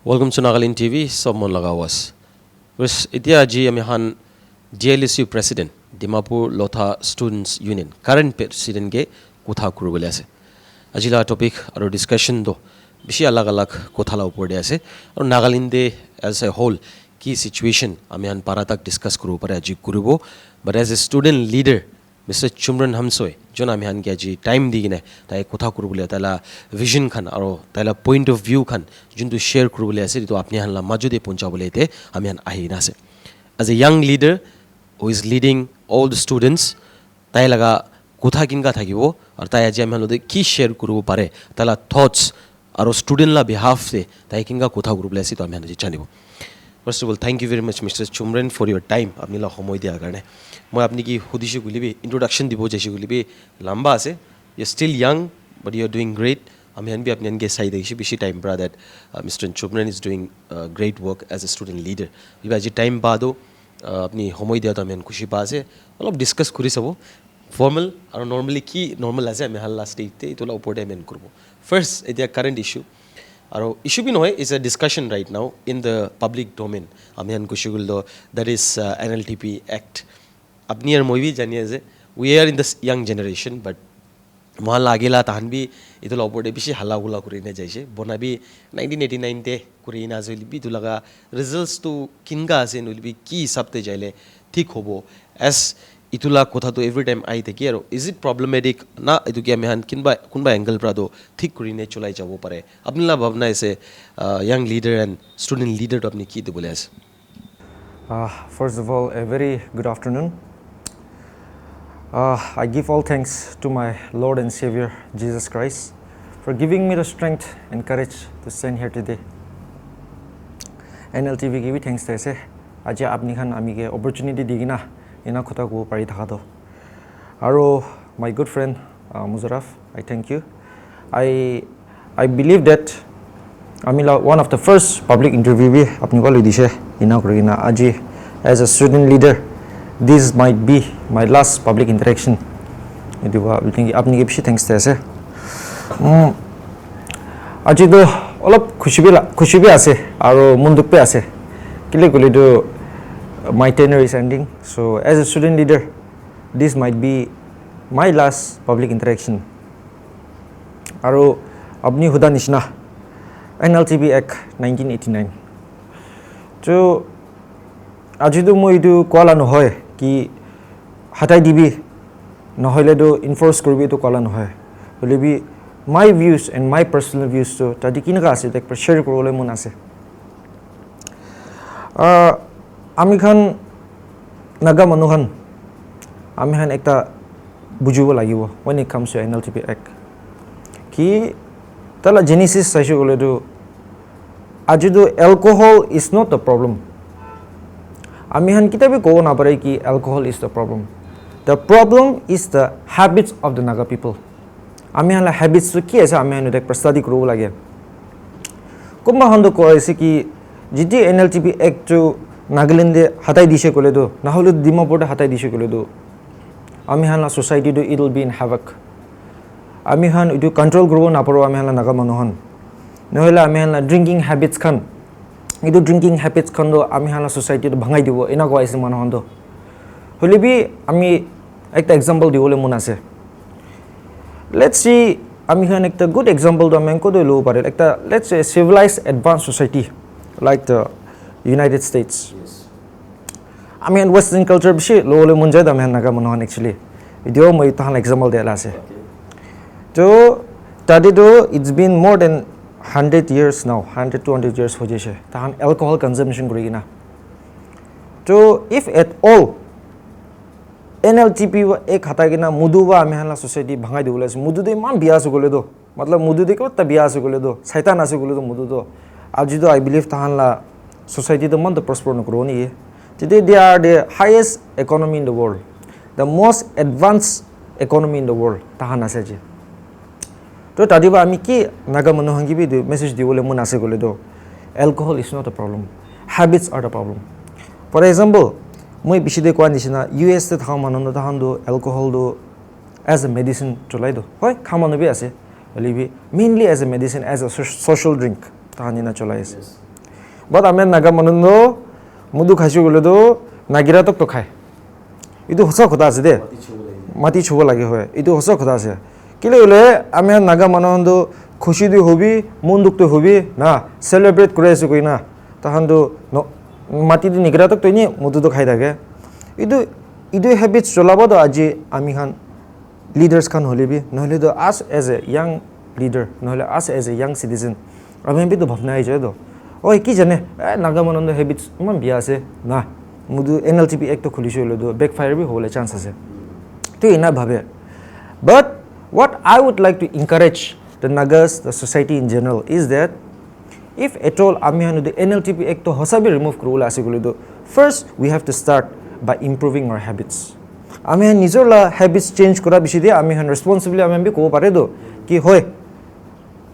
Welcome to Naga NLTV. Someone Nagas. Whereas Itia G Amihan DLSU President Dimapur Lotha Students Union current president ge kotha kuribole ase. Ajila topic aro discussion do bishi alag alag kotha la upor de ase aro Nagalinde as a whole key situation amihan paratak discuss kuru pare aji kuribo but as a student leader Mr. Chumnren Humtsoe jon amihan ge aji time digine tai kotha kuribole taila vision khan aro taila point of view khan juntu share kuribole ase to apni han la majude ponchabole te amihan ahina ase as a young leader who is leading all the students tai laga kotha kinga thakibo ar tai aji amihan lode ki share kuribo pare taila thoughts aro student la behalf te tai kinga kotha kuribole ase to amihan aji chanibo. First of all, thank you very much, Mr. Chumnren, for your time. Apni la homoy diya karne. Moi apni ki khudishu gulibi introduction dibo jaishi gulibi lamba ase. You're still young, but you're doing great. Amihan bi apni ange sai deshi bishi time bra that Mr. Chumnren is doing great work as a student leader. Iba aji time bado apni homoy diya to amihan khushi pa ase. Alop discuss kuri sabo. Formal or normally ki normal ase amihan la stage te itola upor de amihan kurbo. First, etia current issue. Aro issue bi noy is a discussion right now in the public domain. Amihan kushiguldo that is NLTV Act. Apni ar moi bi janiye je we are in this young generation but mohan lagela tahan bi itola opor de bishi hala gula kurine jaise bona bi 1989 te kurina jeli bi tulaga results to kinga ase nulbi ki sabte jaile thik hobo as itula kotha to every time ai theki aro is it problematic na etu ki amihan kunba angle pra do thik kurine cholai jabo pare apni la bhavna ase young leader and student leader to apni ki de bole ase. First of all, a very good afternoon. I give all thanks to my Lord and Savior Jesus Christ for giving me the strength and courage to stand here today. NLTV give thanks to ase aja apni khan ami ke opportunity digina ina kotha ko pari thaka do aro my good friend Muzaraf, I thank you. I believe that amila one of the first public interview bi apni ko lidise ina kurina aji as a student leader this might be my last public interaction idiwa I think apni ke bishi thanks to ase aji do olop khushi bi ase aro munduk pe ase kile kole do my tenure is ending, so as a student leader, this might be my last public interaction. Aro abni huda nishna NLTV Act 1989. So ajidu moi du koala no hoy ki hatai dibi no hoile do enforce korbi to koala no hoy. Bolibi my views and my personal views to tadi kinaga ase tek share korole mun ase. Ami khan Naga manuhan ami khan ekta bujubo lagibo when it comes to NLTV Act ki tala genesis saisho gole do ajido alcohol is not the problem ami khan kitabi ko na pare ki alcohol is the problem is the habits of the Naga people ami khan la habits to ki ase ami khan ek study kuro lage kumba hando ko ase ki jiti NLTV Act to Nagalinde hatai dishe kole do na hole Dimapur hatai dishe kole do ami han la society do it will be in havoc ami han idu control grow na paro ami han la Naga manuhan no hole ami han la drinking habits khan idu drinking habits khan do ami han la society do bhangai dibo ena ko aise manuhan do hole bi ami ekta example diwole mun ase let's see ami han ekta good example do men ko do lo pare ekta let's say civilized advanced society like the United States. I mean Western culture bishi lole munjai da men Naga manuhan actually video moi tahan example de la se to tadi do it's been more than 100 years now 100 200 years ho jese tahan alcohol consumption kurigina to if at all NLTV wa ek hata gina mudu wa ame hala society bhangai de gole mudu de man biya se gole do matlab mudu de ko ta biya se gole do shaitan ase gole do mudu do aji do I believe tahan la society the man the prosper no kroni today they are the highest economy in the world the most advanced economy in the world tahan ase je to tadiba ami ki Naga manuhangi bi do message diwole mun ase gole do alcohol is not a problem habits are the problem for example moi bishide ko anishina US te thama manondo tahan do alcohol do as a medicine cholai do hoy khamano bi ase believe mainly as a medicine as a social drink tahan ina cholai ase but আমি নাগা মানুহ মুদু খাইছো গলেতো নাগিৰাতক তো খায় এইটো সঁচা কথা আছে দে মাটি ছুব লাগে হয় এইটো সঁচা কথা আছে কিলে হলে আমি নাগা মানুহ খুশি দি হবি মন দুখটো হবি না সেলিব্রেট কৰি আছো কই না তাহানতো মাটি দি নিগৰাতক তো নি মুদুটো খাই থাকে এইটো হেবিটছ চলাব তো আজি আমি খান leaders kan holebi নহলে তো us as a young leader নহলে us as a young citizen আমি বি তো ভাবনা আইছে তো ওই কি জানে নাগা মানুহ হেবিটছ ইমান বিয়া আছে না মুদু NLTV এক তো খুলিছে হলে তো ব্যাকফায়ার বি হলে চান্স আছে তো ইনা ভাবে but what I would like to encourage the Nagas the society in general is that if at all আমি হানো the NLTV এক তো হসাবি রিমুভ করুলা আছে গলি তো first we have to start by improving our habits আমি নিজৰ লা হেবিটছ চেঞ্জ কৰা বিছি দিয়ে আমি ৰেসপন্সিবলি আমি ক'ব পাৰে তো কি হয়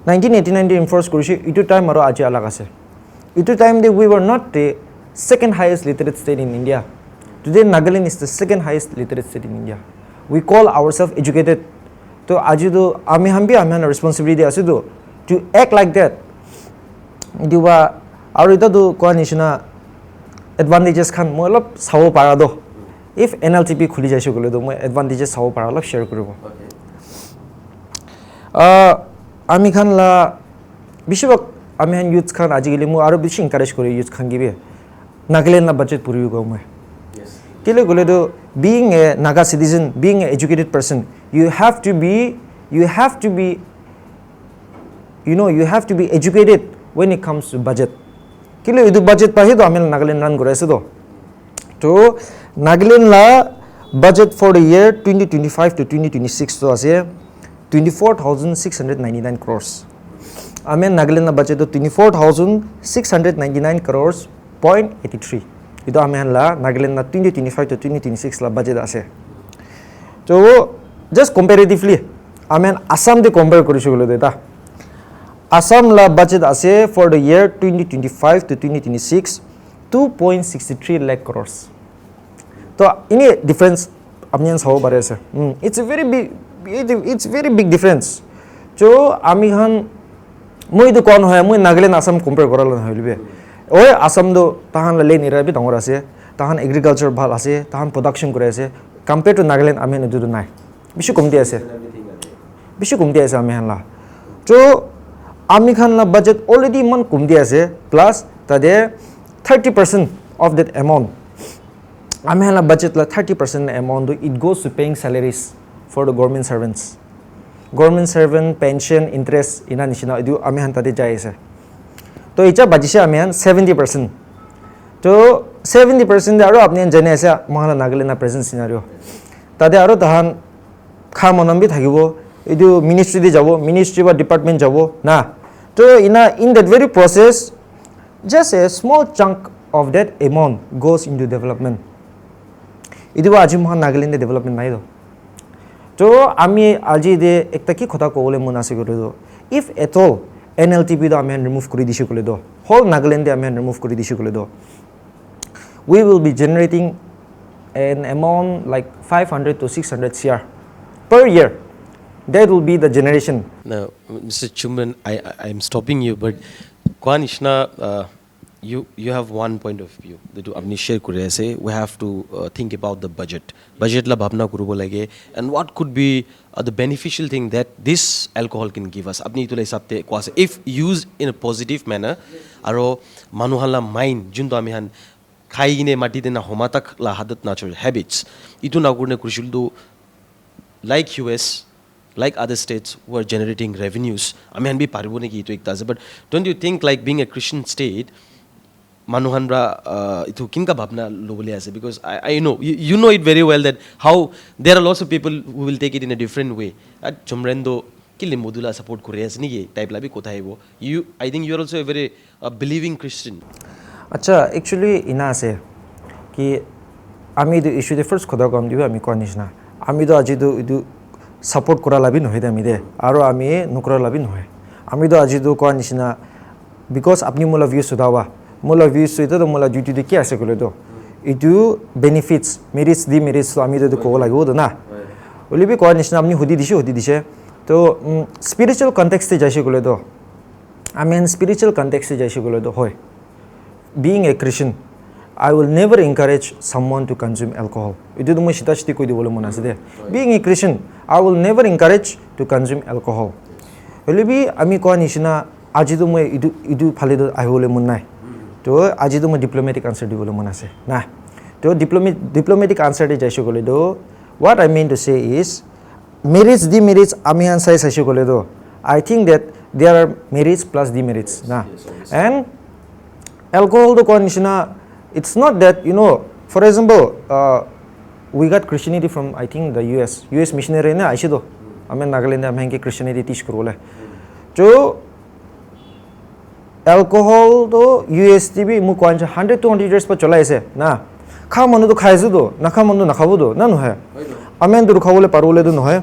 1989 দি এনফোৰ্স কৰিছে ইটো টাইম আৰু আজি আলাগ আছে ইটো টাইম দে we were not the second highest literate state in India today Nagaland is the second highest literate state in India we call ourselves educated তো আজি তো আমি ৰেসপন্সিবিলিটি আছে তো to act like that দিবা আৰু এটা তো কোৱা নিচিনা এডভান্টেজেস খান মই অলপ চাব পাৰা দো if NLTV খুলি যাইছো গলে তো মই এডভান্টেজেস চাব পাৰা অলপ শেয়াৰ কৰিব আমি খান লা বেছিভাগ আমি হান ইউথ খান আজিকালি মই আৰু বেছি এনকাৰেজ কৰি ইউথ খান গিবে নাগালেণ্ড না বাজেট পুৰিব গৈ মই কেলে গলে তো being a Naga citizen being an educated person you have to be educated when it comes to budget কেলে ইদু বাজেট পাহি তো আমি নাগালেণ্ড রান কৰি আছে তো Nagaland la budget for the year 2025 to 2026 to ase 24,699 crores. Amen Nagaland la budget to 24,699 crores .83. Ito amen la Nagaland la 2025 to 2026 la budget ase. So just comparatively amen Assam de compare korisu gole deta. Assam la budget ase for the year 2025 to 2026 2.63 lakh crores. तो इनी difference अपने साव बारे से it's very big difference जो आमी खान मुई तो कौन है मुई नागालैंड आसाम कंपेयर करल न हलिबे ओए आसाम दो ताहान ले निरा बि दंगर आसे ताहान एग्रीकल्चर भाल आसे ताहान प्रोडक्शन करे आसे कंपेयर टू नागालैंड आमी न दुदु नाय बिसु कमति आसे आमी खान ला जो आमी खान ला बजेट ऑलरेडी मन कमति आसे प्लस तदे 30% of that amount আমি হালা budget la 30% amount it goes to paying salaries for the government servant pension interest ina nishina idu ami han tade jai ase to icha bajise ami han 70% to 70% de aro apni jane ase mahala Nagaland na present scenario tade aro tahan kha monam bi thakibo idu ministry de jabo ministry ba department jabo na to in that very process just a small chunk of that amount goes into development इदु আজি মহান নাগালেন্ডে development নাই তো আমি আজি দে একটা কি কথা কবলে মন আছে গরে দো ইফ এট অল NLTV দো আমি রিমুভ কৰি দিছি কলে দো হোল নাগালেন্ডে আমি ৰিমুভ কৰি দিছি কলে দো we will be generating an amount like 500 to 600 CR per year that will be the generation now Mr. Chumnren I am stopping you but Kwanishna you have one point of view that apni share kore ase we have to think about the budget la bhabna kurubo lage and what could be the beneficial thing that this alcohol can give us apni itula hisabte kwase if used in a positive manner aro manuhala mind junto ami han khai gine mati dena homatak la hadat natural habits itu na gurne kurishul do like US like other states who are generating revenues ami han bi paribo neki itu ekta ase but don't you think like being a Christian state manuhanra itu kinka bhabna lobole ase because I know you know it very well that how there are lots of people who will take it in a different way at Chumnren do kile modula support kore ase ni type la bi kotha aibo I think you are also a very believing Christian acha actually ina ase ki ami the issue the first khoda kam dibe ami ko nishna ami do aji do idu support kora labi nohe de ami de aro ami nukra labi nohe ami do aji do ko nishna because apni mola view sudawa mola view suita to mola duty de ki ase kole do itu benefits merits to ami do ko lagibo do na olibi ko nishna apni hudi dishe to spiritual context te jaise kole do ami spiritual context te jaise kole do hoy being a Christian, I will never encourage someone to consume alcohol. Itu moi sita siti koi dibole mon ase de. Being a Christian, I will never encourage to consume alcohol. Hole bi ami koa nishina aji to moi idu phale do ahibole mon nai. To aji to moi diplomatic answer dibole mon ase. Na. To diplomatic answer de jaisho gole do, what I mean to say is merits ami han sai saisho gole do, I think that there are merits plus demerits. Na. And alcohol to koa nishina, it's not that, you know, for example, we got Christianity from, I think, the US missionary na aishe do. Amen Nagaland am hangi Christianity teach kurole. Jo alcohol to USTB mu ko 100 200 years pa cholai ase na. Kha manu to khaisu do, na kha manu na khabo do, na no hai. Amen dur khabole parole do no hai.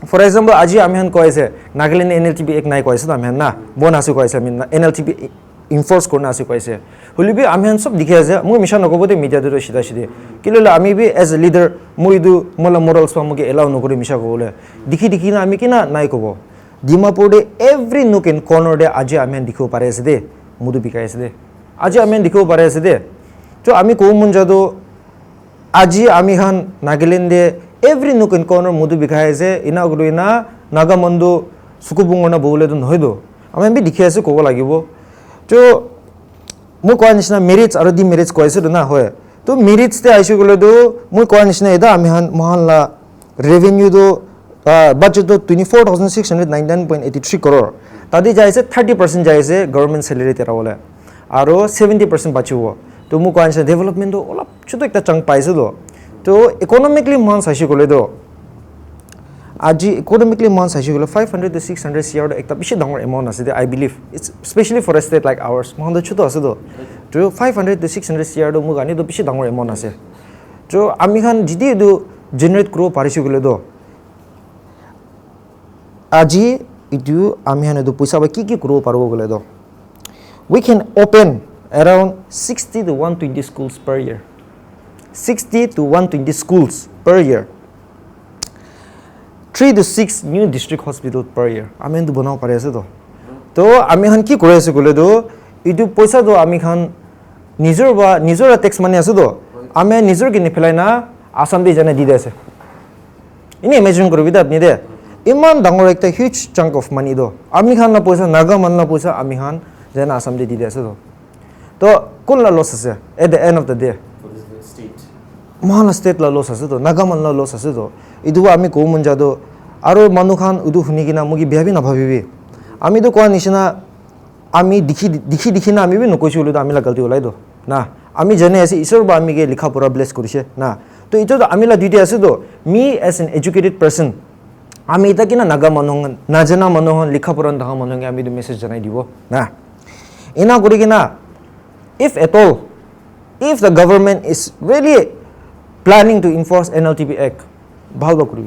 For example, aji ami han ko ase Nagaland NLTV ek nai ko ase amen na. Bon asu ko ase amen NLTV enforce korna ase ko ase. Holibi ami han sob dikhe ase mu mission nokobo de media do sida sida. Kilole ami bi as a leader muidu mola morals pa muge allow nokore misha ko bole. Dikhi na ami kina nai kobo. Dimapur de every nook and corner de aji ami han dikho pare ase de mudu bikai ase de. Aji ami han dikho pare ase de. Jo ami ko munja do aji ami han Nagaland de every nook and corner mudu bikai ase ina guru ina naga mando sukubungona bole do noi do. Ami bi dikhe ase kobo lagibo. Jo mu koa nishna merits aro demerits ko ase do na hoye. To merits te aisho gole do mu koa nishna eda ami han mohan la revenue do budget do 24,699.83 crore. Tadi jai se 30% jai se government salary tera bole. Aro 70% bachibo. To mu koa nishna development do olap chuto ekta chunk paise do. To economically mohan saisho gole do aji economically mohan saisho gole 500 to 600 crore do ekta bishi dangor amount ase de I believe. It's especially for a state like ours. Mohan do chuto ase do. To 500 to 600 crore do mu gani do bishi dangor amount ase. To ami khan jidi do generate kuro parisho gole do aji idu ami han do puisa ba ki kuro parbo gole do we can open around 60 to 120 schools per year. 60 to 120 schools per year. 3 to 6 new district hospital per year. Amen do banao pare ase do. To ami khan ki kore ase gole do idu poisa do ami khan nijor tax money ase do. Ame nijor ki niphelai na Assam de jane di de ase. Ini imagine koro bida apni de. Iman dangor ekta huge chunk of money do. Ami khan na poisa naga man na poisa ami khan jane Assam de di de ase do. To kun la loss ase at the end of the day. Mahala state la loss ase do, naga man la loss ase do. Idu ami ko munja do aro manu khan udu hunigina mugi biabi na bhabibi. Ami do koa nishina ami dikhi na ami bi nokoichi ulu do ami la galti olai do. Na ami jane ase isor ba ami ge likha pura bless korise na. To ito do ami la duty ase do me as an educated person ami ita kina naga manong najana manong likha pura ndaha manong ami do message janai dibo na. Ina kori kina if at all if the government is really planning to enforce NLTV Act bhalo kuri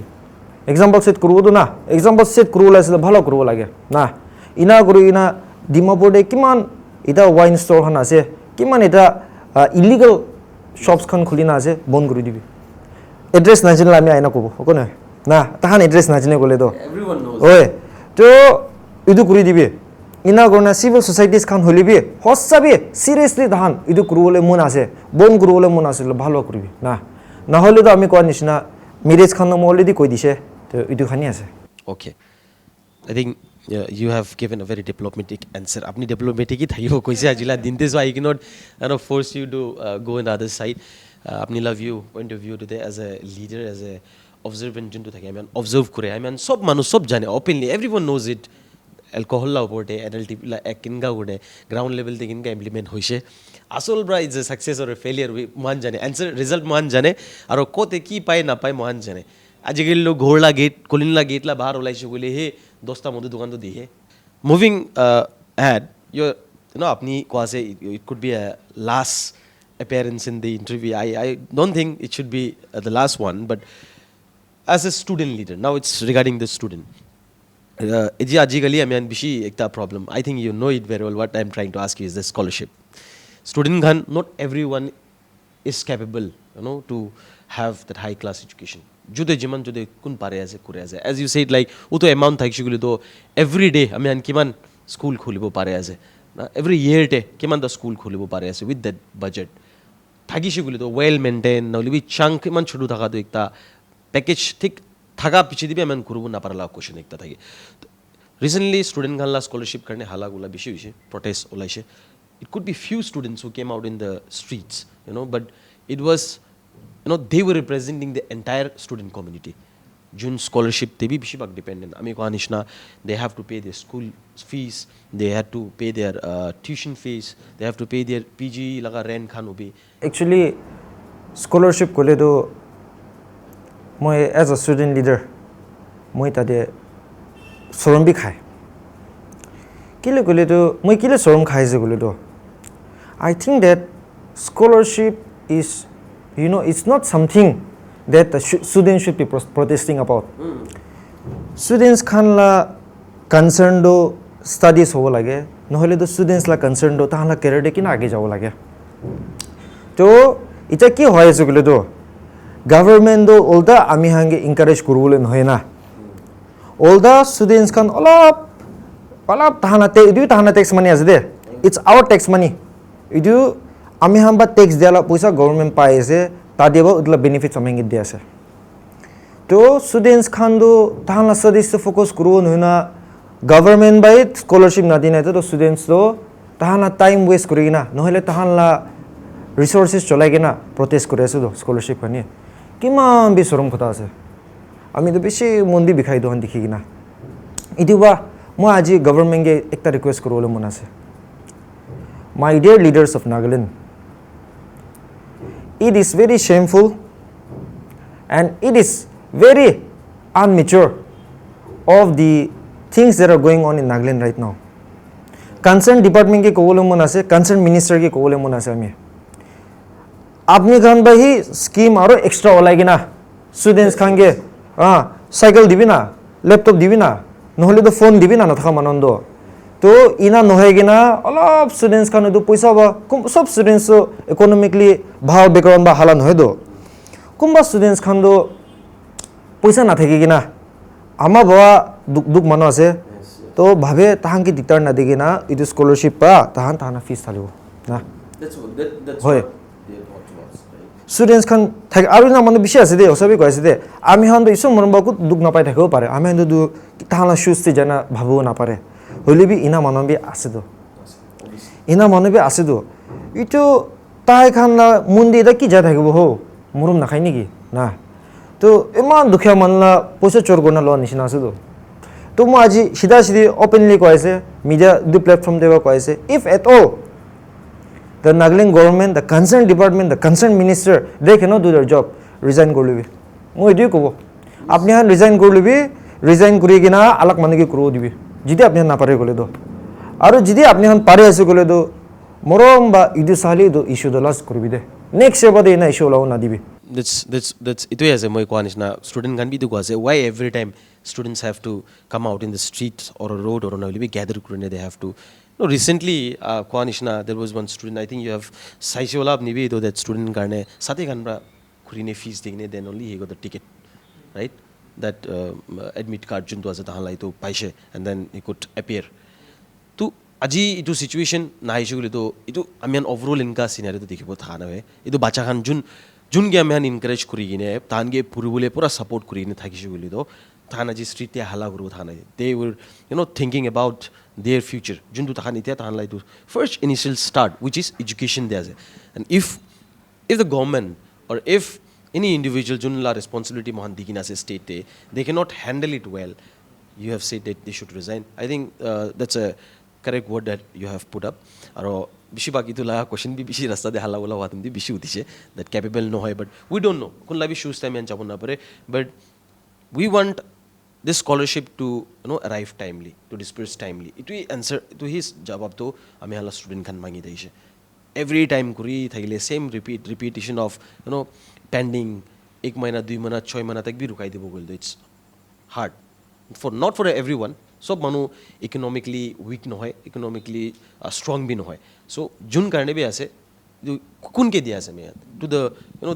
example set kuru do na example set kuru la se bhalo kuru lage na ina kuri ina Dimapur de kiman ita wine store han ase kiman ita illegal shops khan khulina ase bon kuri dibi address na jinla ami aina kobo okone na tahan address na jine gole do everyone knows oye to idu kuri dibi ina gorna civil societies khan holibi hossabi seriously tahan idu kuru bole mon ase bon kuru bole mon ase bhalo kuribi na hole do ami koa nishna marriage khan mo already koi dise to idu khani ase. Okay, I think you have given a very diplomatic answer. Apni diplomatic hi thayo koise ajila dinte, so I cannot force you to go on the other side. Apni la view point of view today as a leader, as a observant junto thake I observe kore I mean sob manu sob jane openly everyone knows it. Alcohol la oporte NLTV la ekinga gode ground level te kinga implement hoise asol bra is a success or a failure we man jane answer result man jane aro kote ki pai na pai man jane ajigil lo ghorla gate kolinla gate la bahar olaise gole he dosta modu dukan to dihe moving ahead you know apni ko ase it could be a last appearance in the interview. I don't think it should be the last one, but as a student leader now it's regarding the student. Problem. I think you know it very well. What I'm trying to ask you is the scholarship. Student Ghan, not everyone is capable, to have that high class education. Jude jiman jude kun pare ase kure ase. As you said, like uto amount thakshiguli do every day. I mean, kiman school khulibo pare ase. না every ইয়েৰতে কিমানটা school খুলিব পাৰে আছে with that budget থাকিছে বুলিতো well maintain নহ'লে B চাংক ইমান ছোটো থকাটো একটা পেকেজ ঠিক থাকা পিছে দিবি ইমান কৰিব নাপাৰলা কুৱেশ্যন একটা থাকে ৰিচেণ্টলি ষ্টুডেণ্ট খানলা স্কলাৰশ্বিপ কাৰণে হালা গোলা বেছি হৈছে প্ৰটেষ্ট ওলাইছে it could be few students who came out in the streets but it was they were representing the entire student community jun scholarship they be bishibak dependent ami ko anishna they have to pay their school fees they had to pay their tuition fees they have to pay their pg laga rent khan obi actually scholarship kole do moi as a student leader moi tade sorom bi khai kile kole do moi kile sorom khai je kole do I think that scholarship is it's not something that the students should be protesting about students khan la concern do studies hobo lage nohole do students la concern do tahala career de kina age jabo lage to eta ki hoy ase gole do government do olda ami hange encourage kurubole noy na olda students khan olap tahana tax money ase de it's our tax money idu ami hamba tax diala paisa government pai ase ta deba udla benefits amengi de ase to students khan do tahala studies to focus kuru noina government by scholarship na dina to students do tahala time waste kurina nohele tahala resources cholagena protest kore ase do scholarship kani kiman bi sorom khota ase ami to beshi mondi bikhai do han dikhigina idiwa mo aji government ge ekta request korole mon ase my dear leaders of Nagaland, it is very shameful and it is very immature of the things that are going on in Nagaland right now. Concerned department ke kobole mon ase, concerned minister ke kobole mon ase ami. Apni khan ba hi scheme aro extra olai gina students khan ge cycle dibi na, laptop dibi na, nohole to phone dibi na nathaka manondo. तो इना नहेगिना अलप students Khan दो पैसा बा सब students economically भाव background बा हाला नहे दो कुंबा स्टूडेंट्स खान दो पैसा ना थेगिना आमा बा दुख मनो आसे तो भाबे ताहां की दिक्कत ना देगिना इदु स्कॉलरशिप पा ताहां फीस थालिबो ना that's होय स्टूडेंट्स खान थाक आरु ना मनो बिसे आसे दे सबि कइसे दे आमी हान दो इसो मनबा को दुख ना पाइ थाकबो पारे आमी हान दो ताहां शुज ते जाना भाबो ना पारे হলে বি ইনা মানুহ বি আছে তো ইনা মানুহ বি আছে তো ইটো তাই খান মুন্দি এটা কি যা থাকিব হো মুরুম নাখাই নেকি না তো ইমান দুখীয়া মানুহ পইচা চোর কৰি লোৱা নিচিনা আছে তো মই আজি সিধা সিধি ওপেনলি কৈছে মিডিয়া দি প্লেটফৰ্ম দেবা কৈছে if at all the Nagaland government the concerned department the concerned minister they cannot do their job resign কৰি লবি মই এটোই কব আপনি হান ৰিজাইন কৰি লবি ৰিজাইন কৰি কিনা আলাক মানুহ কি কৰিব দিবি যদি আপনি না পারে গলে দো আর যদি আপনি হন পারে আছে গলে দো মরম বা ইদু সালি দো ইস্যু দো লাস করবি দে নেক্সট সেবাদে না ইস্যু লাও না দিবি that's ito as moi ko anisna student kan bi du gase why every time students have to come out in the street or a road or on a gather kurne they have to no recently ko anisna there was one student I think you have saisola nibi do that student karne sate kan bra kurine fees digne then only he got the ticket right that admit card juntu ase tahalai to paise and then he could appear to aji itu situation na hisu gole to itu amian overall inka scenario to dekhibo thana hoy itu bacha khan jun ge amian encourage kuri gine tan ge purubule pura support kuri gine thakisu gole to thana ji street te hala guru thana they were thinking about their future juntu thani te tahanlai to first initial start which is education there and if the government or if any individual junla responsibility mohan digina se state they cannot handle it well you have said that they should resign I think that's a correct word that you have put up aro bishi baki to la question bi bishi rasta de hala wala watum di bishi utise that capable no hoy but we don't know kun la bi shoes time an jabon na pare but we want this scholarship to arrive timely to disperse timely it we answer to his jawab to ami hala student kan mangi daise every time kuri thagile same repetition of pending 1 mahina 2 mahina 6 mahina tak bhi rukai debo gol it's hard not for everyone sob manu economically weak no hoy economically strong bhi no hoy so jun karne bhi ase kun ke diya ase me to the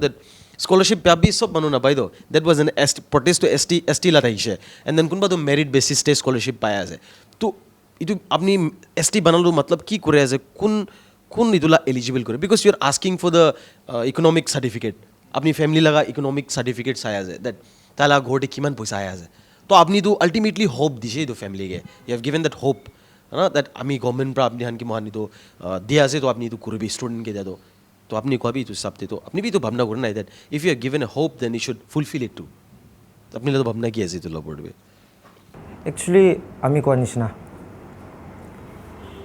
that scholarship pe abhi sob manu na pai do that was an protest to st la thaise and then kunba to merit basis te scholarship paya ase to इतु अपनी ST बनालो मतलब की करे as a कुन इतुला eligible करे because you are asking for the economic certificate अपनी family लगा economic certificate आया है that ताला घोटे किमान पैसा आया है तो अपनी तो ultimately hope दिशे तो family K you have given that hope है ना that अमी government पर अपनी हन की महानी तो दिया से तो अपनी तो कुछ भी student के दे दो तो अपनी को भी तो सब दे तो अपनी भी तो भावना करना है that if you are given a hope then you should fulfill it too अपनी ले तो भावना की ऐसी तो लो बोर्ड पे actually আমি কোৱা নিচিনা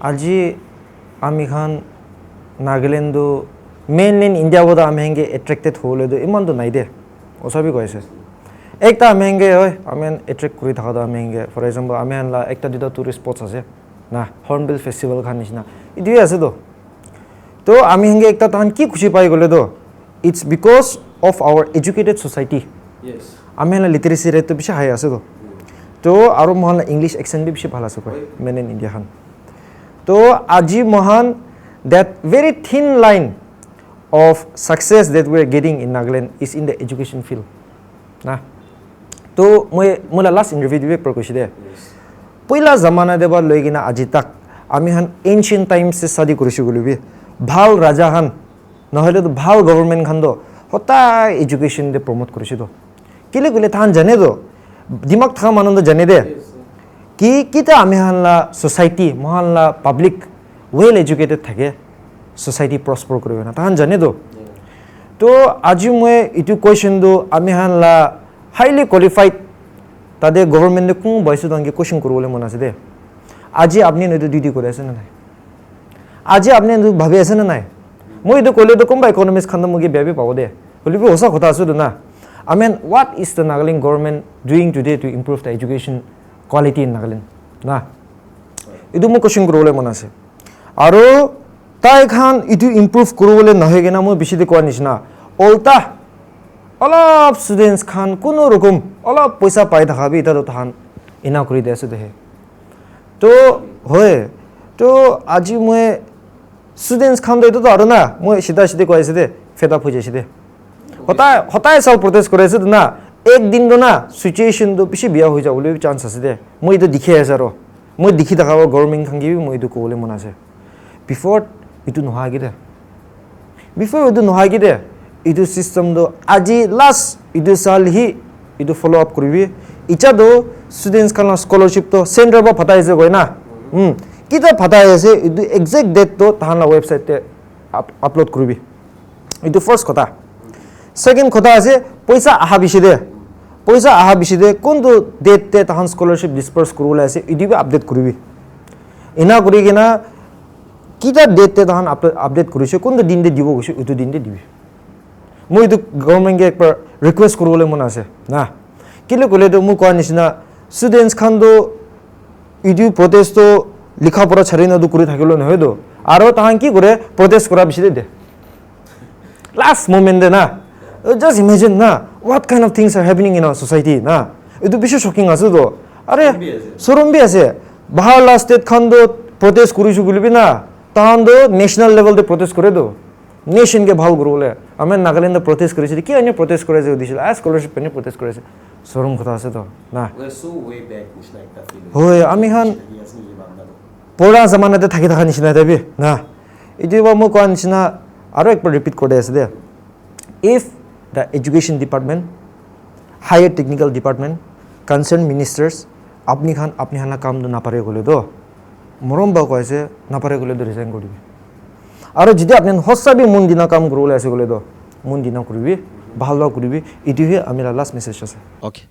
আজি আমি খান নাগালেণ্ড মেইন ইণ্ডিয়া বোধ আমি হেংগে এট্ৰেক্টেড হ'লেতো ইমানটো নাই দে ওচবি কৈছে একটা আমি হেংগে হয় আমি এট্ৰেক্ট কৰি থকা আমি হেংগে ফৰ এক্সাম্পল আমি হেনলা একটা দুটা টুৰিষ্ট স্পটছ আছে না হৰ্নবিল ফেষ্টিভেল খান নিচিনা ইটোৱে আছে তো আমি হেংগে একটা তাহান কি খুশি পাই গ'লে তো it's because of our educated society আমি হেনলা লিটাৰেচি ৰেটটো বেছি হাই আছে তো আৰু মহান ইংলিছ এক্সেণ্ট বেছি ভাল আছে কয় মেইন ইন ইণ্ডিয়া খান তো আজি মহান that very thin line of success that we are getting in Nagaland is in the education field na to moi last interview dibe par koisi de poila zamana de ba loi gina aji tak ami han ancient times se study korisu golibi bhal raja han নহলে তো ভাল government Khan do Hota education de promote korisu do kile gole than jane do dimak tha manan do jane de কি কিতা আমি হানলা society মহানলা public well educated থাকে society prosper করবে না তাহান জানে তো আজি মই ইটু কোয়েশ্চন দো আমি হানলা হাইলি কোয়ালিফাইড তাদের গভর্নমেন্টে কোন বয়স তাঙ্গে কোয়েশ্চন করবলে মন আছে দে আজি আপনি নইতো ডিউটি করে আছে না নাই আজি আপনি ভাবে আছে না নাই মই তো কইলে তো কোনবা ইকোনমিক্স খান মুগে বেবি পাবো দে বলিবি ওসা কথা আছে না I mean what is the Nagaland government doing today to improve the education quality in Nagaland na idu mo question korole mon ase aro tai khan idu improve korole na hoye na mo bishi de kwa nisna olta olop students khan kono rokom olop paisa pai thaka bi ta than ina kori dese de to hoye to aji mo students khan do to aro na mo sida sida ko ase de fed up hoye jese de হতাই সব protest করে আছে না একদিন তো না situation তো বেশি বিয়া হয়ে যাবলে চান্স আছে দে মই তো দেখি আছে আর মই দেখি থাকা গভর্নমেন্ট খান গিয়ে মই তো কবলে মন আছে বিফোর ইটু নহয় গিয়ে বিফোর ইটু নহয় গিয়ে ইটু সিস্টেম তো আজি লাস্ট ইটু সাল হি ইটু ফলো আপ করবি ইটা তো স্টুডেন্টস খান স্কলারশিপ তো সেন্টার বা ফাটাই আছে কই না কিতা ফাটাই আছে ইটু এক্সাক্ট ডেট তো তাহানা ওয়েবসাইটে আপলোড করবি ইটু ফার্স্ট কথা সেকেন্ড কথা আছে পয়সা আহা বেশি দে কোনটো ডেটতে তাহান স্কলারশিপ ডিসপার্স করবলে আছে ইডিবি আপডেট করবি ইনা করি কিনা কিটা ডেটতে তাহান আপডেট করিছে কোনটো দিন দে দিব গৈছে ইটো দিন দে দিবি মই তো গভর্নমেন্টকে একবার রিকোয়েস্ট করবলে মন আছে না কিলে কলে তো মু কোৱা নিচিনা স্টুডেন্টস খান তো ইডি প্রটেস্ট তো লিখা পড়া ছাড়ি না তো করে থাকিলো নহয় তো আৰু তাহান কি করে প্রটেস্ট করা বেশি দে লাস্ট মোমেন্ট দে না just imagine na what kind of things are happening in our society na itu bishi shocking ase to are sorom bi ase bahar la state khan do protest korisu gulibi na tahan do national level de protest kore do nation ke bhal gorole ame Nagaland protest korise ki ane protest kore je dishil as scholarship pani protest korise sorom kotha ase to na we are so way back nishna ekta feel hoy ami han pora zamana te thaki thaka nishna debi na itu ba mo koan nishna aro ekbar repeat kore ase de if the education department higher technical department concerned ministers apni hana kam do na pare gole do morom ba koise na pare gole do resign koribi aro jodi apni hossa bi mon dina kam gorole ase gole do mon dina koribi bhalo koribi itu he amira last message ase okay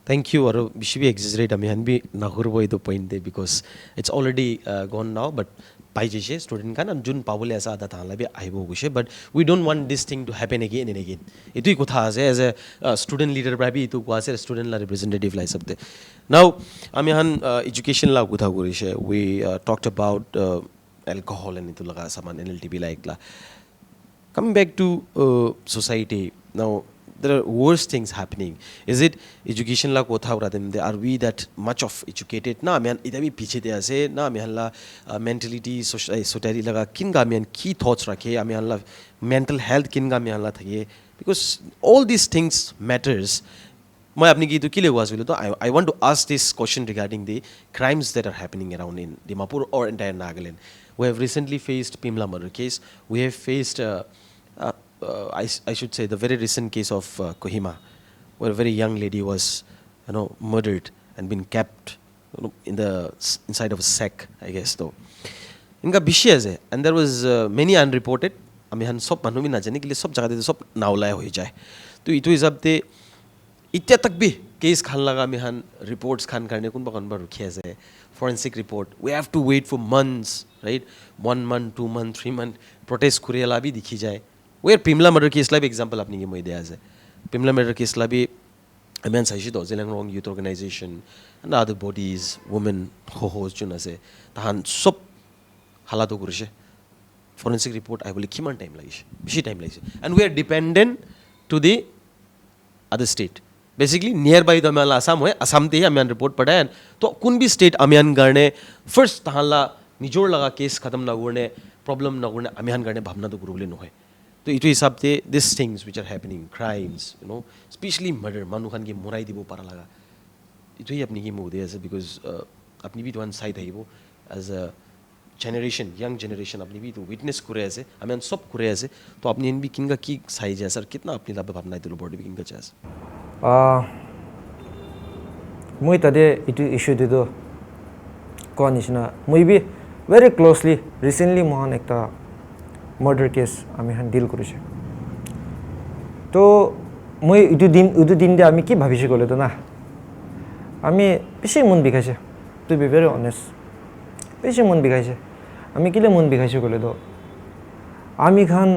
thank you aro bishibi exaggerate ami han bi na korbo eto point de because it's already gone now but pai jese student kan jun pabole asa ada thala bi aibo guse but we don't want this thing to happen again and again etui kotha ase as a student leader bra bi etu ko ase student la representative lai sabte now ami han education la kotha korise we talked about alcohol and etu laga saman NLTV like la coming back to society now there are worse things happening is it education la kotha ura dem they are we that much of educated na man ida bi piche de ase na me hala mentality society laga kinga me ki thoughts rakhe ame hala mental health kinga me hala thake because all these things matters মই আপনি কি কি Lego আছিল তো I want to ask this question regarding the crimes that are happening around in Dimapur or entire Nagaland. We have recently faced Pimla murder case. We have faced I should say the very recent case of Kohima, where a very young lady was murdered and been kept in the inside of a sack, I guess though. Inka bishi ase and there was many unreported. আমি হান সব মানুহ B নাজানে কিলে সব জায়গাতে সব নাওলাই হৈ যায় তো ইটো হিসাবতে ইতিয়া তক বি কেস খান লাগা আমি হান রিপোর্টস খান কাৰণে কোনবা কোনবা ৰখি আছে forensic report we have to wait for months, right? 1 month 2 month 3 month protest kuriala bhi dikhi jaye where Pimla murder case la example apni ki moi dia ase Pimla murder case la bhi amen saishi do Zelang Wrong Youth Organization and other bodies women ho jun ase tahan sob halato kurise forensic report I will kiman time lagise bishi time lagise and we are dependent to the other state basically nearby the mala Assam hoy Assam te hi amian report pada hai to kun bhi state amian garne first tahala nijor laga case khatam na gorne problem na gorne amian garne bhabna to gurule no hoy to itu hisab te these things which are happening crimes especially murder manu khan ki morai dibo para laga itu hi apni ki mode ase because apni bhi one side haibo as a generation young generation apni bhi to witness kure ase amian sob kure ase to apni in bhi kinga ki sai ja sir kitna apni lab bhabna dilu body bhi kinga chas moi tade itu issue de do konishna moi bhi very closely recently mohan ekta murder case ami han deal korise to moi itu din de ami ki bhabishe gole to na ami beshi mon bikaise to be very honest beshi mon bikaise ami kile mon bikaise gole to ami khan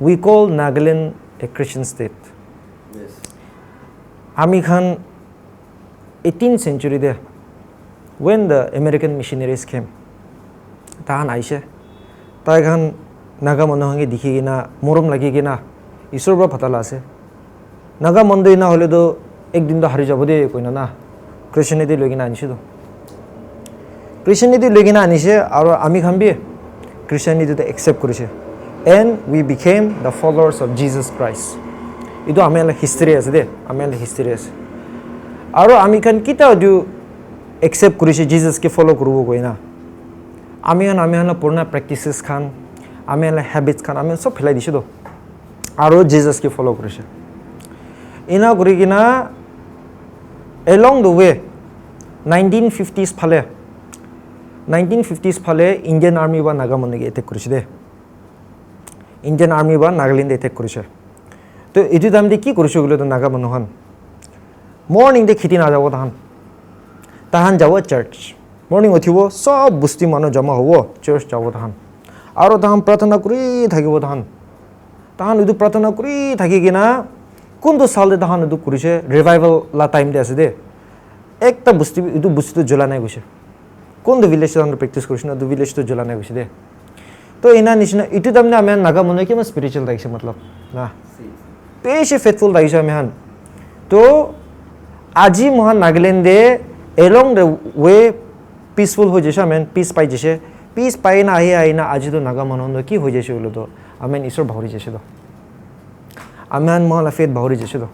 we call Nagaland a Christian state. Yes. Ami Khan 18th century there when the American missionaries came tahan aise tai khan Naga manohange dikhi gina morom lagi gina isor ba phatala ase Naga mondoi na hole do ek din do hari jabo de koina na Christianity logina anise do Christianity logina anise aro ami khan bi Christianity to accept korise and we became the followers of Jesus Christ. Itu amela history ase de amela history ase aro ami khan kita do accept korise Jesus ke follow korubo koina ami han purna practices khan amela habits khan ami sob philai dise do aro Jesus ke follow korise ina kori kina along the way 1950s phale Indian army ba Naga monige attack korise de Indian army ba Nagaland attack korise to etu time de ki korise gole to Naga manohan morning de khiti na jabo tahan jabo church morning othibo sob busti mano jama hobo church jabo tahan aro tahan pratana kuri thakibo tahan etu pratana kuri thaki gina kundu sal de tahan etu korise revival la time de ase de ekta busti etu busti to jola nai goise kundu village tahan practice korise na etu village to jola nai goise de to ina nishna itu tamne ame Naga mano ki ma spiritual daise matlab na beshi faithful daise ame han to aji mohan Nagaland de along the way peaceful ho jese amen peace pai jese peace pai na ahi na aji to Naga mano ki ho jese bolo to amen isor bhauri jese do amen mohala faith bhauri jese do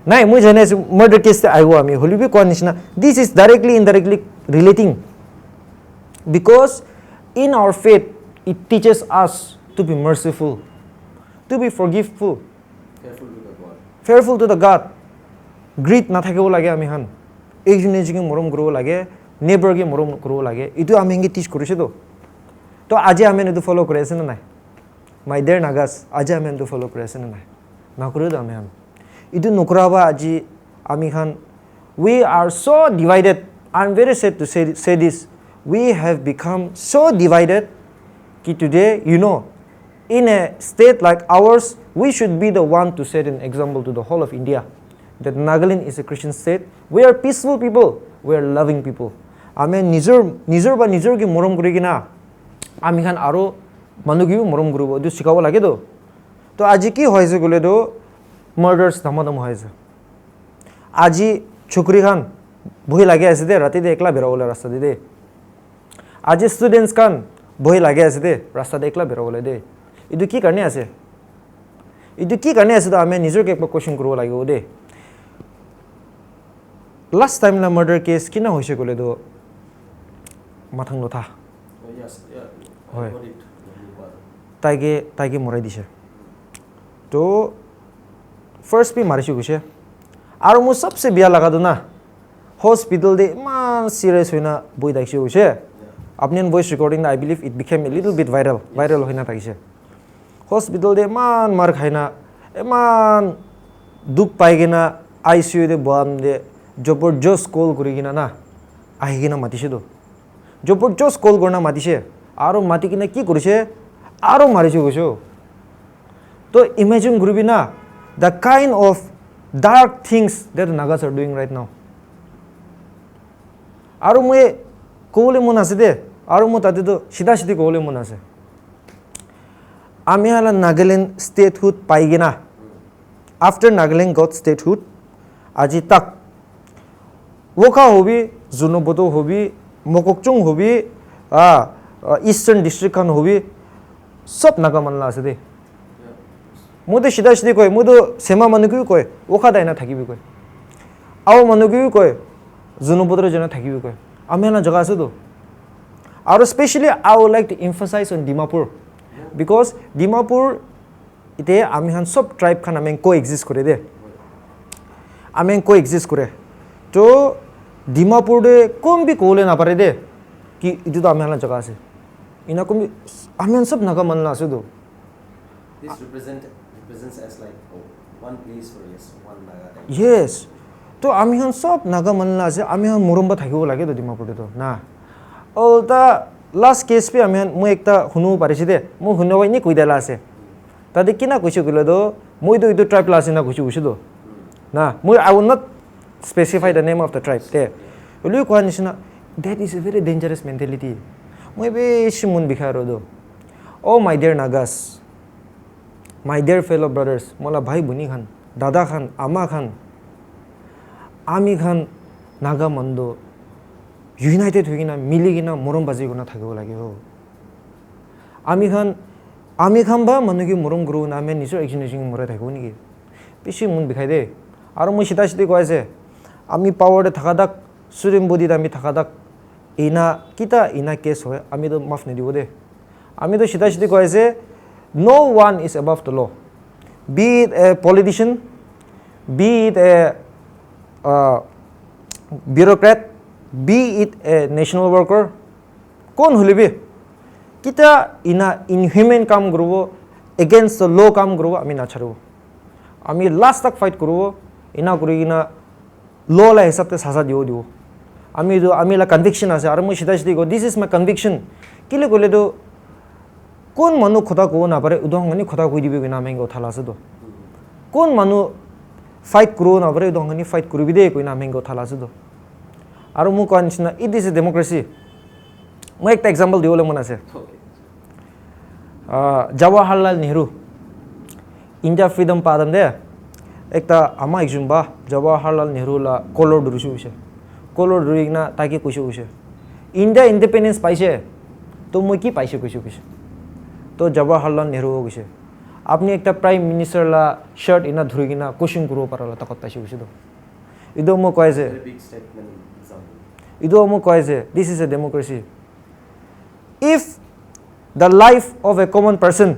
nai moi jane murder case te aigo ami holibi konishna this is directly indirectly relating because in our faith it teaches us to be merciful to be forgiveful fearful to the God greed na thakibo lage ami han ekjone jige morom koribo lage neighbor ge morom koribo lage itu ami nge teach korise to aje ami etu follow kore ase na nai my dear Nagas aje ami etu follow kore ase na nai na kore do ami han itu nukraba aji ami khan we are so divided I'm very sad to say this we have become so divided ki today in a state like ours we should be the one to set an example to the whole of India that Nagaland is a Christian state we are peaceful people we are loving people ame nijor ba nijor ki morom kori kina ami khan aro manu ki morom koribo etu sikabo lage to aji ki hoise gole do murders dhamadam hoise aji chukri khan bhoi lage ase de rati de ekla berabole rasta de aji students khan bhoi lage ase de rasta de ekla berabole de etu ki karne ase to ame nijor ke question koribo lagibo de last time la murder case kina hoise kole do mathang lotha hoy taige morai dise to first pi marichu guse aru mu sabse biya laga do na hospital de man serious hoina boi daikse guse apni voice recording I believe it became a little bit viral hoina tagise hospital de man mar khaina eman duk paigena ICU de boam de जबरदस्त call करिगिना ना आहिगिना मातिसे दो जबरदस्त call करना मातिसे आरो मातिकिना की करिसे आरो मारिसे गसो तो imagine करिबि ना the kind of dark things that Nagas are doing right now आरो मुए कोले मन आसे दे आरो मु ताते तो सीधा सीधी कोले मन आसे आमी हाला नागालैंड स्टेटहुड पाइगिना आफ्टर नागालैंड गॉट स्टेटहुड আজি तक वोका होबी जुनोबोतो होबी मोकोकचुंग होबी ईस्टर्न डिस्ट्रिक्ट खान होबी सब नागा मनला आसे दे मुदे सीधा सीधी कय मुदो सेमा मानुकी कय वोका दाइना थाकिबि कय आव मानुकी कय जुनोबोतो जना थाकिबि कय आमेना जगह आसे दो और specially I would like to emphasize on Dimapur because Dimapur इते आमी हान सब ट्राइब खान आमें को एग्जिस्ट करे दे आमें को एग्जिस्ट करे तो डिमापुर दे कम भी कोले ना पारे दे कि इतु तो आमें जगह से इना कम भी आमें सब नागा मनला से दो this represents as like one place for one naga yes तो आमें सब नागा मनला से आमें मुरम्बा थाकिबो लागे तो डिमापुर दे तो ना ओल्टा लास्ट केस पे आमें मु एकटा हुनु पारिसे दे मु हुनवाई नि कुइदाला से तादे किना कइसे गले दो मु इदो ट्राइब लासे ना कइसे उसे दो ना मु I will not specify the name of the tribe there ulu ko anisna that is a very dangerous mentality moi be simun bikharo do oh my dear Nagas my dear fellow brothers mola bhai buni khan dada khan ama khan ami khan naga mando united hoigina miligina morom baji gona thakibo lage ho ami khan ba manugi morom guru na me nisor exination morai thakibo niki beshi mun bikhai de aro moi sita siti koise ami power de thakadak surim bodi dami thakadak ina kita ina case hoy ami do maaf ne dibo de ami do sita siti koise no one is above the law be it a politician be it a bureaucrat be it a national worker kon hulibi kita ina inhuman kam grobo against the law kam grobo ami na chharu ami last tak fight grobo ina kurigina law la hisab te saza dibo ami la conviction ase aru moi sida sidi go this is my conviction kile gole do kon manu khoda ko na pare udong ani khoda koi dibe bina mengo thala ase do kon manu fight kuro na pare udong ani fight kuri bide koi na mengo thala ase do aru mu ko anisna it is a democracy moi ekta example diole mon ase Jawaharlal Nehru India freedom padam de ekta ama exumba Jawaharlal Nehru la color durusu use color durigna taki kuisu use India independence paise to moi ki paise kuisu to Jawaharlal Nehru gise apni ekta prime minister la shirt ina dhurigina question kuro parala takot paise use do ido mo koise big statement example ido mo koise this is a democracy if the life of a common person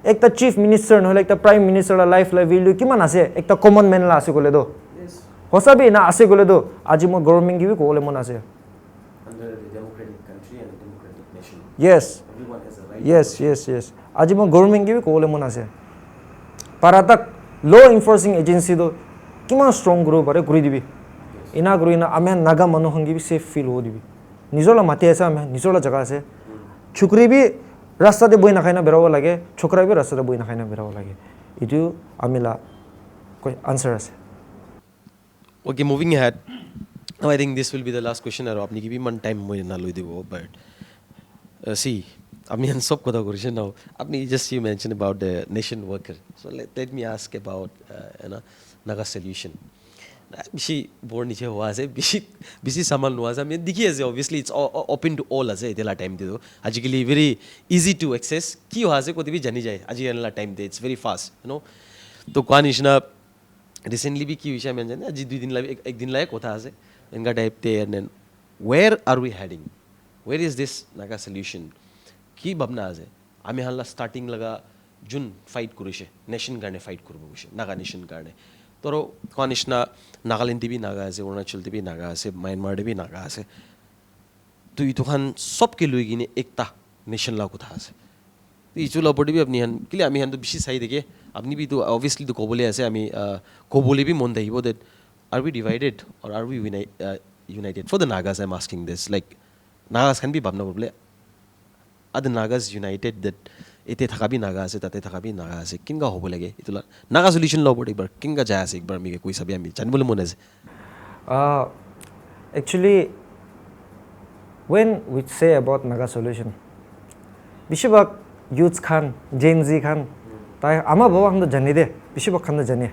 ekta chief minister no ekta prime minister la life la value kiman ase ekta common man la ase gole do yes hosabi na ase gole do aji mo government gi ko le mon ase under a democratic country and a democratic nation yes everyone has a right yes aji mo government gi ko le mon ase paratak law enforcing agency do kiman strong group bare guri dibi ina guru ina amen naga manu hangi bi safe feel ho dibi nijola mate ase amen nijola jaga ase chukri bi rasta de boi na khaina berawo lage chokra bi rasta de boi na khaina berawo lage itu amila koi answer ase okay moving ahead now I think this will be the last question aro apni ki bi man time moi na loi dibo but see apni an sob kotha korise now apni just you mentioned about the nation worker so let me ask about naga solution bishi born niche howa ase bishi samal no ase me dikhi ase obviously it's open to all ase etela time de do ajikali very easy to access ki howa ase koti bi jani jai ajikala time de it's very fast to kwan ishna recently भी की हुई আমি জানি আজি 2 দিন লাগে এক দিন লাগে কথা আছে এনকা টাইপ তে and where are we heading where is this Naga solution কি ভাবনা আছে আমি হাল্লা স্টার্টিং লাগা জুন ফাইট করেছে নেশন কারণে ফাইট করব বসে নাগা নেশন কারণে তোর কনিশনা নাগাল্যান্ড টিভি নাগা আছে অরুণাচল টিভি নাগা আছে মায়ানমার টিভি নাগা আছে তুই তখন সবকে লই কিনে একটা নেশন লা কথা আছে ইচুলা পড়বি আপনি হান কিলে আমি হান তো বেশি চাই দেখে আপনি বি তো অবভিয়াসলি তো কবলে আছে আমি কবলে বি মন থাকিব that are we divided or are we united for the Nagas I am asking this like Nagas খান বি ভাবনা করবলে are the Nagas united that এতে থাকাবি নাগা আছে তাতে থাকাবি নাগা আছে কিনকা হ'ব লাগে ইতুলা নাগা সলিউশন লব একবার কিনকা যায় আছে একবার আমি কই চাবি আমি জানিবলৈ মন আছে actually when we say about Naga solution বেশিরভাগ youths খান Gen Z খান তাই আমার বাবা খান তো জানি দে বেশিরভাগ খান তো জানে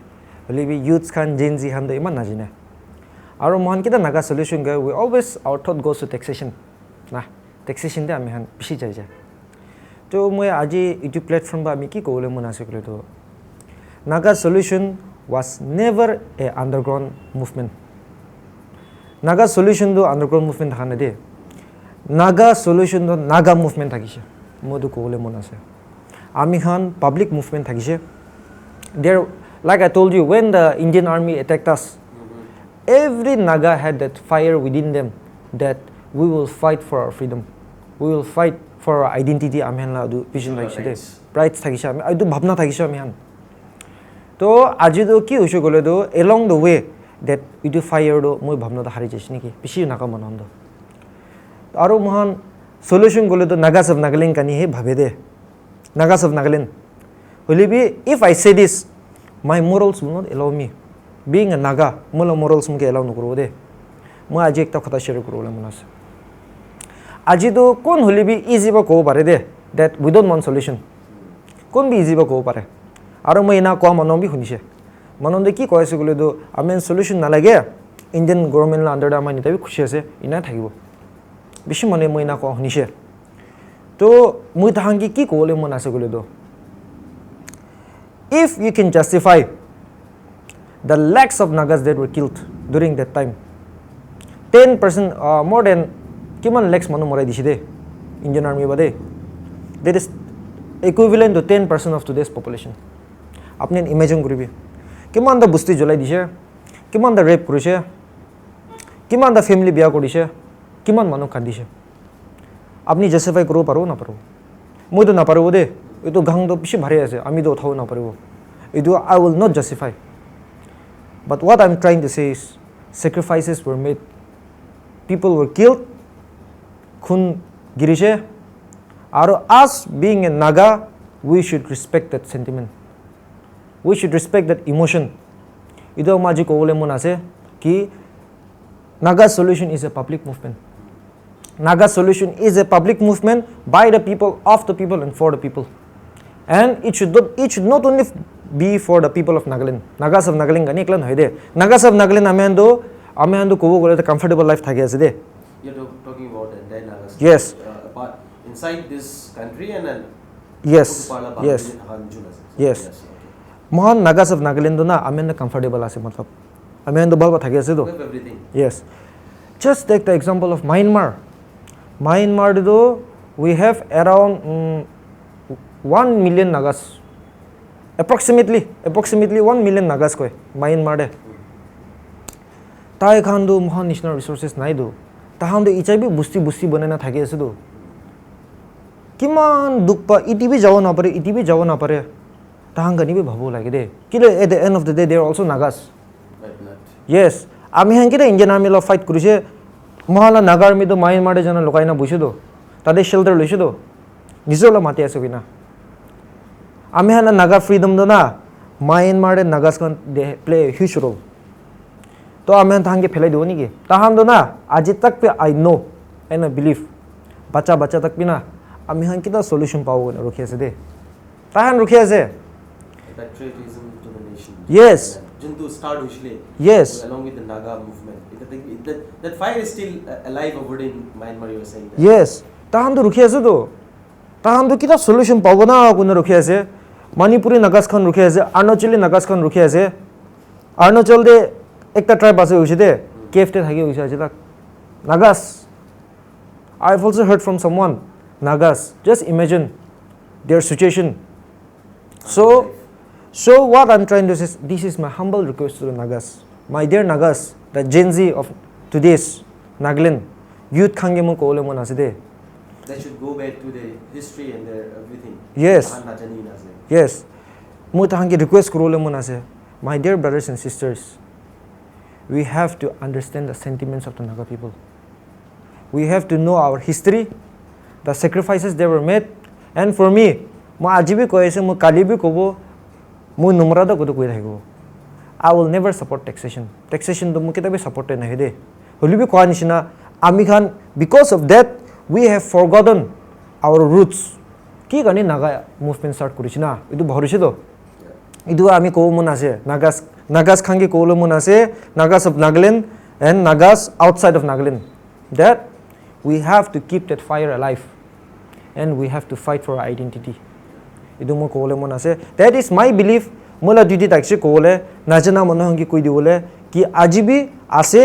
হলে বি youths খান Gen Z খান তো ইমান নাজানে আৰু মহান কিটা Naga solution গে we always our thought goes to taxation না taxation দে আমি হান বেশি যাই যায় তো মই আজি ইটো প্ল্যাটফর্ম বা আমি কি কবলে মন আছে কলে তো Naga solution was never a underground movement Naga solution do underground movement থাকা দে Naga solution do Naga movement থাকিছে মধু কবলে মন আছে আমি খান public movement থাকিছে there like I told you when the Indian army attacked us every Naga had that fire within them that we will fight for our freedom we will fight for our identity আমি হান লা vision থাকিছে দে pride থাকিছে আমি আইদু ভাবনা থাকিছে আমি হান তো আজি তো কি হইছে গলে তো along the way that ইটো fire do মই ভাবনা হারি যাইছ নেকি বেশি নাকা মনন্দ আৰু মহান solution গলে তো Nagas of Nagaland কানি হে ভাবে দে Nagas of Nagaland হলি বি if I say this my morals will not allow me being a Naga মোলা morals মুকে allow নকরব দে মই আজি একটা কথা শেয়ার করব মন আছে আজি তো কোন হলি বি ইজি বা কব পারে দে that we don't want solution কোন বি ইজি বা কব পারে আৰু মই না কোৱা মন বি শুনিছে মনন্দে কি কইছে গলে তো আমি সলিউশন না লাগে ইন্ডিয়ান গভর্নমেন্ট আন্ডার আমা নিতাবি খুশি আছে ইনা থাকিব বেশি মনে মই না কোৱা শুনিছে তো মই তাহাঙ্গি কি কবলে মন আছে গলে তো if you can justify the lakhs of Nagas that were killed during that time 10% more than kiman lakhs manu morai dise de Indian army bade that is equivalent to 10% of today's population আপনি imagine করিবি কিমান দা বস্তি জ্বলাই দিছে কিমান দা rap কৰিছে কিমান the family বিয়া কৰিছে কিমান মানুহ কান্দিছে আপনি জাস্টিফাই কৰিব পাৰো না পাৰো মই তো না পাৰো দে এটো গাং তো বেছি ভারে আছে আমি তো উঠাও না পারিব এটো I will not justify but what I'm trying to say is sacrifices were made people were killed খুন গিরিছে আৰু us being a Naga we should respect that sentiment we should respect that emotion ido maji kobole mon ase ki Naga solution is a public movement Naga solution is a public movement by the people of the people and for the people and it should not only be for the people of Nagaland Nagas of Nagaland gani eklan hoide Nagas of Nagaland amendo kobo gole the comfortable life thake ase de you're talking about entire Nagas yes but inside this country and then yes Mohan Nagas of Nagaland na amen comfortable ase matlab amen do balba thake ase do yes just take the example of Myanmar do we have around 1 million Nagas approximately 1 million Nagas koi Myanmar de tai khan do mohan national resources nai do tahan do ichai bi busti banana thake ase do কিমান দুপা ইটিবি যাব না পারে তাহাঙ্গানি B ভাবো লাগে দে কিলে at the end of the day they are also Nagas yes আমি হাঙ্কিটা ইন্ডিয়ান আর্মি ল ফাইট করিছে মহালা নাগা আর্মি তো মায়ানমারে জানা লোকাইনা বসে দো তাদের শেল্টার লইছে দো নিজেলা মাতি আছে কিনা আমি হানা নাগা ফ্রিডম দো না মায়ানমারে Nagas কান they play a huge role তো আমি তাহাঙ্গে ফেলাই দেব নিকি তাহান দো না আজি তক পে I know and I believe বাচ্চা তক পি না আমি হান কিটা সলিউশন পাবো না রখি আছে দে তাহান রখি আছে patriotism to the nation yes jintu start hoisle yes along with the Naga movement that fire is still alive over in Myanmar you are saying that yes tahan to rukhi ase to tahan to kita solution pabo na kuna rukhi ase Manipuri Nagas khan rukhi ase Arunachali Nagas khan rukhi ase Arunachal দে একটা tribe আছে হইছে দে কেফতে থাকি হইছে আজি তাক Nagas I have also heard from someone Nagas just imagine their situation so what I'm trying to say is this is my humble request to the Nagas my dear Nagas the Gen Z of today's Nagaland youth khange mo ko le mon ase de They should go back to the history and their everything. Yes. Yes. Mo tahangi request korole mon ase. My dear brothers and sisters, we have to understand the sentiments of the Naga people. We have to know our history, the sacrifices they were made, and for me, mo aji bhi koise mo kali bhi kobo, mo numrada kodo koi rahigo. I will never support taxation. Taxation to mo kitabe support nahi de. Holi bhi koa nishina ami khan because of that we have forgotten our roots ki gani naga movement start korichi na edu bhoriche to edu ami ko mon ase nagas khange ko lo mon ase Nagas of Nagaland and Nagas outside of Nagaland that we have to keep that fire alive and we have to fight for our identity edu mo ko lo mon ase that is my belief mola duty takse ko le najana monohangi koi diole ki ajibi ase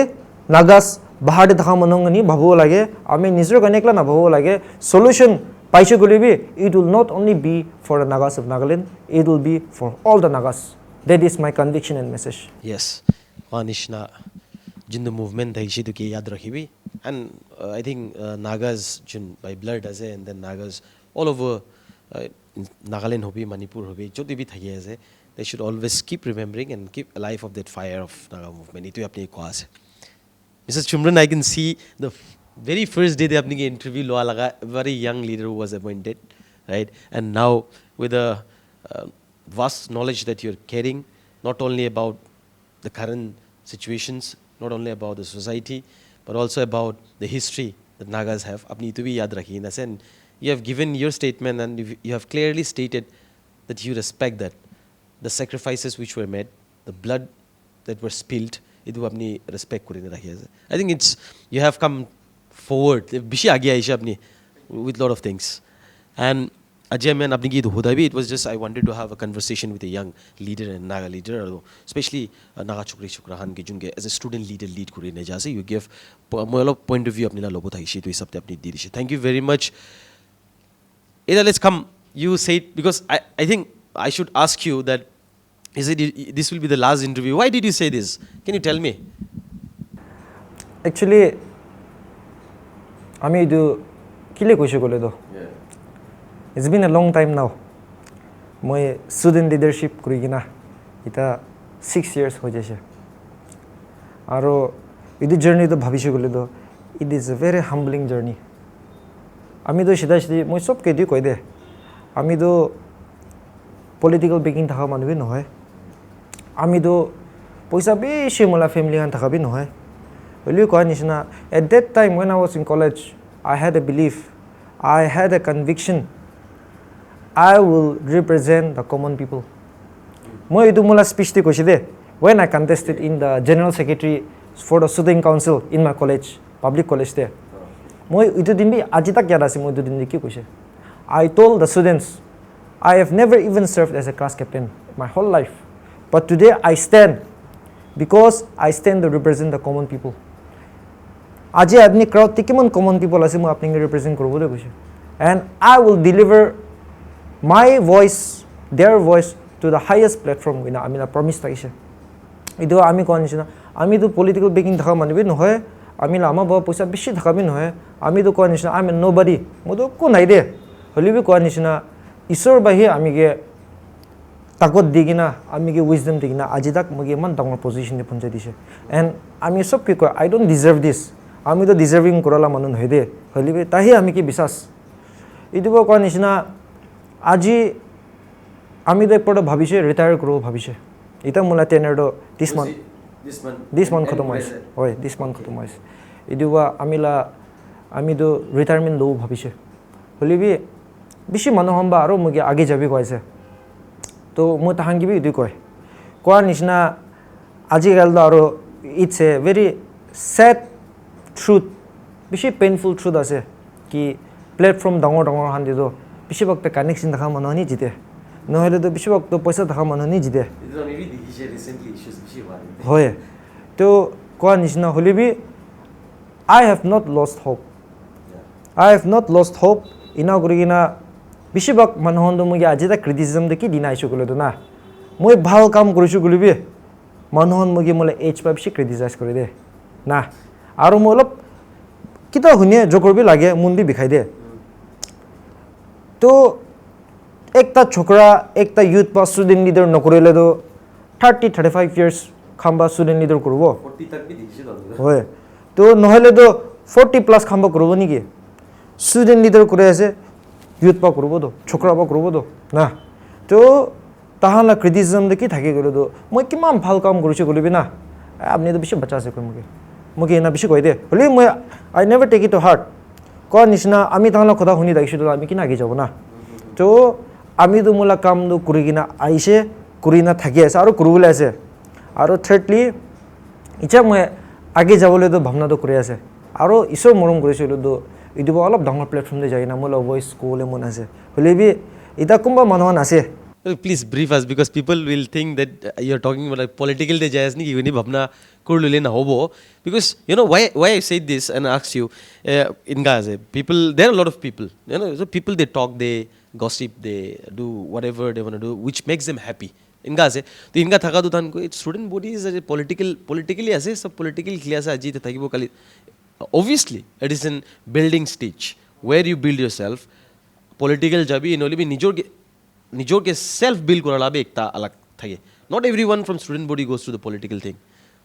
Nagas bahar de dhaka manongani bhabo lage ami nijor gane ekla na bhabo lage solution paise golibi it will not only be for the Nagas of Nagaland it will be for all the Nagas that is my conviction and message Yes Manishna jin the movement daishi to ke yaad rakhibi and I think Nagas jin by blood ase and then Nagas all over Nagaland hobi Manipur hobi jodi bhi thaki ase they should always keep remembering and keep alive of that fire of Naga movement itu apni ko ase Mrs. Chumnren, I can see the very first day they apni interview lo laga very young leader who was appointed, right? And now with the vast knowledge that you're carrying, not only about the current situations, not only about the society, but also about the history that Nagas have. Apni itu bhi yaad rakhi na and you have given your statement and you have clearly stated that you respect that the sacrifices which were made, the blood that were spilled. Idu apni respect kurine rakhi ase I think it's you have come forward bishi age aisha apni with lot of things and ajay man apni ki hoda bhi it was just I wanted to have a conversation with a young leader and Naga leader especially Naga chukri chukrahan ke junge as a student leader lead kurine jase you give moilo point of view apni la lobo thaishi to isapte apni dirishe thank you very much Eda let's come you said because I think I should ask you that Is it this will be the last interview? Why did you say this? Can you tell me? Actually, ami do kile koise gole do. It's been a long time now. Moi student leadership kuri gina ita 6 years ho jese. Aro idu journey to bhabishe gole do it is a very humbling journey. Ami do shida shidi moi sob ke di koi de. Ami do political backing thaka manu bhi nohoy. আমি তো পয়সা বেশি মোলা family খান থাকা B নহয় হলিও কোৱা নিচিনা at that time when I was in college I had a belief I had a conviction I will represent the common people মই এইটো মোলা স্পিচ দি কৈছে দে when I contested in the general secretary for the student council in my college public college there মই এইটো দিন B আজি তাক ইয়াদ আছে মই এইটো দিন কি কৈছে I told the students I have never even served as a class captain my whole life But today I stand because I stand to represent the common people. Aji apni crowd te kimon common people ase mo apni represent korobo de koise. And I will deliver my voice, their voice to the highest platform wina amina promise taise. Idu ami kon nishina ami to political backing thaka manbe nohoy ami la ama ba poisa bishi thaka bi nohoy ami to kon nishina I am nobody modo ko nai de holibi kon nishina isor bahi ami ge takot digina ami ge wisdom digina aji tak moge man dangor position de punja dise and ami sob ki ko I don't deserve this ami to deserving korala manun hoide holibe tahi ami ki bisas idubo ko nishina aji ami to ekpor bhabise retire koro bhabise ita mula tenor do this month khatam hoise hoy this month khatam hoise iduba ami do retirement lo bhabise holibe bishi manohamba aro moge age jabi koise তো মই তাহাঙ্গি B দুই কয় কোৱাৰ নিচিনা আজিকাল আৰু it's a very sad truth বেছি painful truth আছে কি প্লেটফৰ্ম ডাঙৰ ডাঙৰ হান দিdo বেছিভাগ কানেকশ্যন দেখা মানুহ নি জিতে নহলে তো বেছিভাগ তো পইচা থাকা মানুহ নি জিতে এইটো আমি দেখিছে ৰিসেন্টলি ইস্যুস বেছি হোৱা হয় তো কোৱা নিচিনা হ'লে B I have not lost hope. I have not lost hope. Ina kuri kina বেছিভাগ মানুহৰ মই আজি এটা ক্ৰিটিসিজম দেখি দিনাইছো কলে তো না মই ভাল কাম কৰিছো কলি বি মানুহৰ মই মোলে এইচ পা বেছি ক্ৰিটিসাইজ কৰি দে না আৰু মই অলপ কিতা শুনিয়ে जो करबি লাগে মুন্দি বিখাই দে তো একটা ছোকরা একটা ইউথ বা স্টুডেন্ট লিডার নকৰিলে তো 30-35 ইয়ার্স খাম্বা স্টুডেন্ট লিডার করব 40 तक भी দেখিছে হয় তো নহলে তো 40 প্লাস খাম্বা করব নেকি স্টুডেন্ট লিডার করে আছে ইউথ পা করব তো ছোকরা পা করব তো না তো তাহালা ক্রিটিসিজম দেখি থাকি গলো তো মই কিমান ভাল কাম কৰিছো কলিবি না আপনি তো বেছি বাচ্চা আছে কই মোক এনা বেছি কই দে হলি মই I never take it to heart কোৱা নিচিনা আমি তাহালা কথা শুনি দাইছো তো আমি কিনা আগে যাব না তো আমি তো মোলা কাম তো কৰি কিনা আইছে কৰি না থাকি আছে আৰু কৰিবলৈ আছে আৰু থাৰ্ডলি ইচ্ছা মই আগে যাবলৈ তো ভাবনা তো কৰি আছে আৰু ঈশ্বৰ মৰম কৰিছিলো তো ইউটিউব অলপ ডাঙৰ প্লেটফৰ্ম দে যায় না মোলা ভয়েস কোলে মন আছে হলি বি ইটা কোনবা মানুহন আছে Please brief us because people will think that you're talking about like political de jayas ni yuni bhabna kurlule na hobo because you know why I said this and asked you in Gaza people there are a lot of people you know so people they talk they gossip they do whatever they want to do which makes them happy in Gaza to inga thaka du tan ko student body is a politically ase sab political khili ase aji te thakibo kali obviously it is an building stage where you build yourself political jabi in only নিজর কে self build করা লাবে একটা আলাগ থাকে not everyone from student body goes to the political thing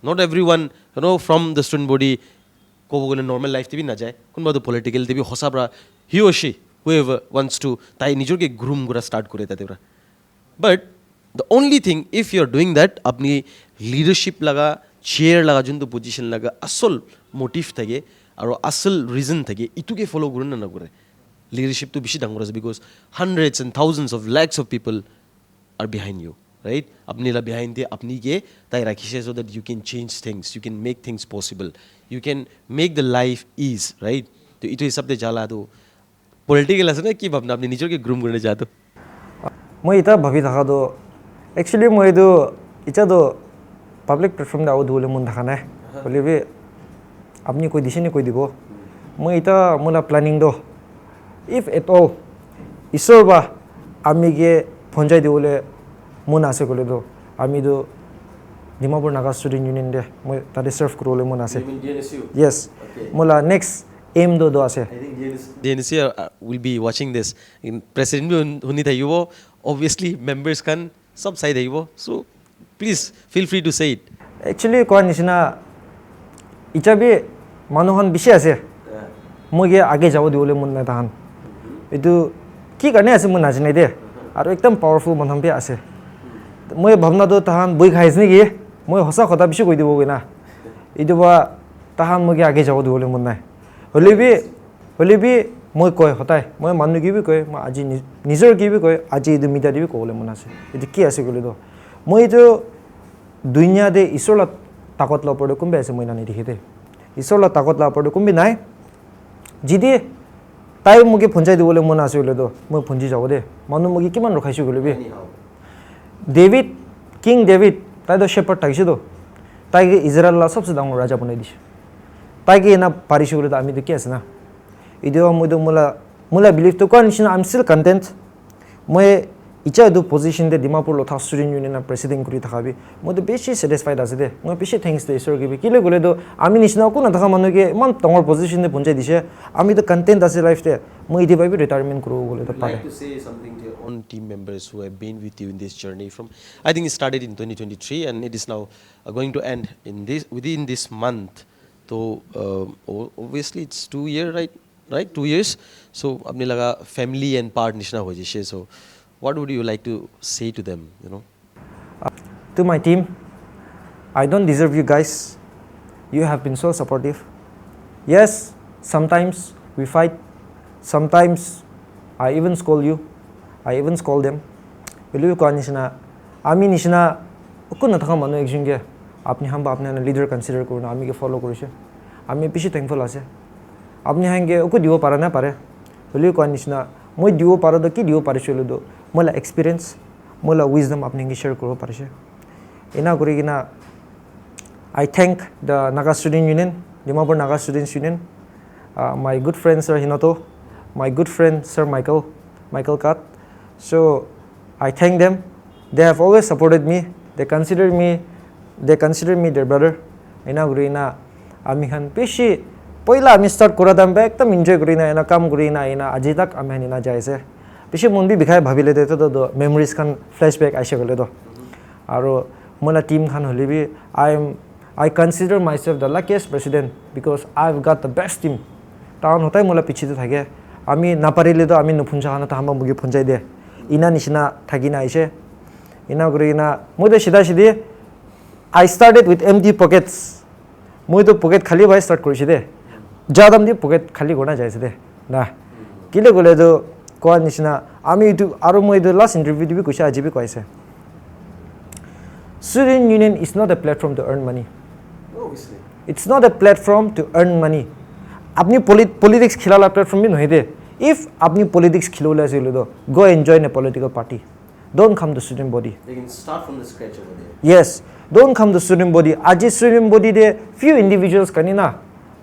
not everyone you know from the student body কব গলে normal life TV না যায় কোনবা তো পলিটিক্যাল টিভি হসাবরা হি ও শি হুএভার ওয়ান্টস টু তাই নিজরকে গ্রুম করা স্টার্ট করে তাতে but the only thing if you are doing that আপনি লিডারশিপ লাগা চেয়ার লাগা যোনটো পজিশন লাগা আসল মোটিভ থাকে আর আসল রিজন থাকে ইটুকে ফলো করুন না করে leadership to bishi dangor ase because hundreds and thousands of lakhs of people are behind you right apni la behind the apni ke tai rakhise so that you can change things you can make things possible you can make the life ease right to ito hisab de jala do political ase na ki bhabna apni nijor ke groom korne jato মই এটা ভাবি থাকা তো actually মই তো ইটা তো public platform দা out হলে মন থাকা নাই বলিবি আপনি কই দিছেনি কই দিব মই এটা মোলা planning though if at all ঈশ্বর বা আমি গিয়ে পঞ্চায়েত দিবলে মন আছে কলে তো আমি তো ডিমাপুর নাগা স্টুডেন্ট ইউনিয়ন দে মই তাতে সার্ভ করবলে মন আছে ইয়েস মোলা নেক্সট এম দো আছে I think DNC will be watching this in president huni thaibo obviously members can sub side thaibo so please feel free to say it actually কোৱা নিচিনা ইচাবি মানুহন বেছি আছে মই গিয়ে আগে যাব দিবলে মন নাই তাহান এইটো কি কাৰণে আছে মই নাজানে দে আৰু একদম পাৱাৰফুল মানুহ বি আছে মই ভাবনাটো তাহান বই খাইছ নেকি মই সঁচা কথা বেছি কৈ দিবগৈ না এইটো বা তাহান মই আগে যাব দিবলৈ মন নাই হ'লে বি মই কয় সদায় মই মানুহ কি বি কয় মই আজি নিজৰ কি বি কয় আজি এইটো মিডিয়া দিবি ক'বলৈ মন আছে এইটো কি আছে ক'লে তো মই এইটো দুনিয়া দে ঈশ্বৰৰ তাকত ল'ব পৰে কোনবা আছে মই নানি দেখি দে ঈশ্বৰৰ তাকত ল'ব পৰে কোনবি নাই যদি তাই মোক পঞ্চায়ত দিবলৈ মন আছে বোলে তো মই পঞ্চি যাব দে মানুহ মোক কিমান ৰখাইছোঁ গ'লে বি ডেভিড কিং ডেভিড তাই তো শেপাৰ্ড থাকিছে তো তাইকে ইজৰাইলৰ সবচে ডাঙৰ ৰাজা বনাই দিছে তাইকে এনা পাৰিছোঁ বোলে তো আমি তো কি আছে না এইটো মইতো মোলা বিলিভটো কোৱা নিচিনা আই এম ষ্টিল কণ্টেণ্ট মই ইচ্ছা এইটো পজিশ্যন দে ডিমাপুৰ লথা ষ্টুডেণ্ট ইউনিয়নৰ প্ৰেচিডেণ্ট কৰি থাকাবি মইতো বেছি ছেটিছফাইড আছে দে মই বেছি থেংকছ দে ঈশ্বৰ কিবি কেলৈ গ'লে তো আমি নিচিনা একো নাথাকা মানুহকে ইমান ডাঙৰ পজিশ্যন দে পঞ্চাই দিছে আমিতো কণ্টেণ্ট আছে লাইফতে মই এতিয়া ভাবি ৰিটায়াৰমেণ্ট কৰোঁ গ'লে তো পাৰে like to say something to your own team members who have been with you in this journey from I think it started in 2023 and it is now going to end in this within this month so obviously it's 2 year right 2 years so apni laga family and part nishna ho jise so what would you like to say to them you know to my team I don't deserve you guys you have been so supportive yes sometimes we fight sometimes I even scold you I even scold them believe ko nishna ami nishna ko na thaka manu ekjon ge apni hamba apni leader consider koruna ami ke follow korise ami beshi thankful ase apni hange ko dibo para na pare believe ko nishna moi dibo paro do ki dibo parisolo do mola experience mola wisdom apni ngi share kuro parise ina kuri gina I thank the Naga Student Union, Dimapur Naga Students Union, my good friend Sir Hinoto, my good friend Sir Michael Kat. So I thank them. They have always supported me. They consider me their brother. Ina guri ina ami han peshi poila ami start kora dam ba ekdam enjoy guri na ina kam guri na ina aji tak ami han ina jaise peshi mon bi bikhai bhabile de to do memories kan flashback aise gole do aro mola team khan holi bi I consider myself the luckiest president because I've got the best team. Town hotai mola pichite thage. Ami naparile do ami nupunja hana ta hamba mugi phunjai de. Ina nishina thagina aise. Ina guri ina moide sida sidi I started with empty pockets. Moide pocket khali bhai start korishi de. Jadam di pocket khali gona jaise de. Na. Kile gole do ko nishina ami tu aro moide last interview bi kusha ajibi koise. Student union is not a platform to earn money. Obviously. It's not a platform to earn money. Apni politics khilala platform bhi nahi de. If apni politics khilola chile do, go enjoy in a political party. Don't come to student body. They can start from the scratch over there. Yes, don't come to student body. Aji student body de few individuals kanina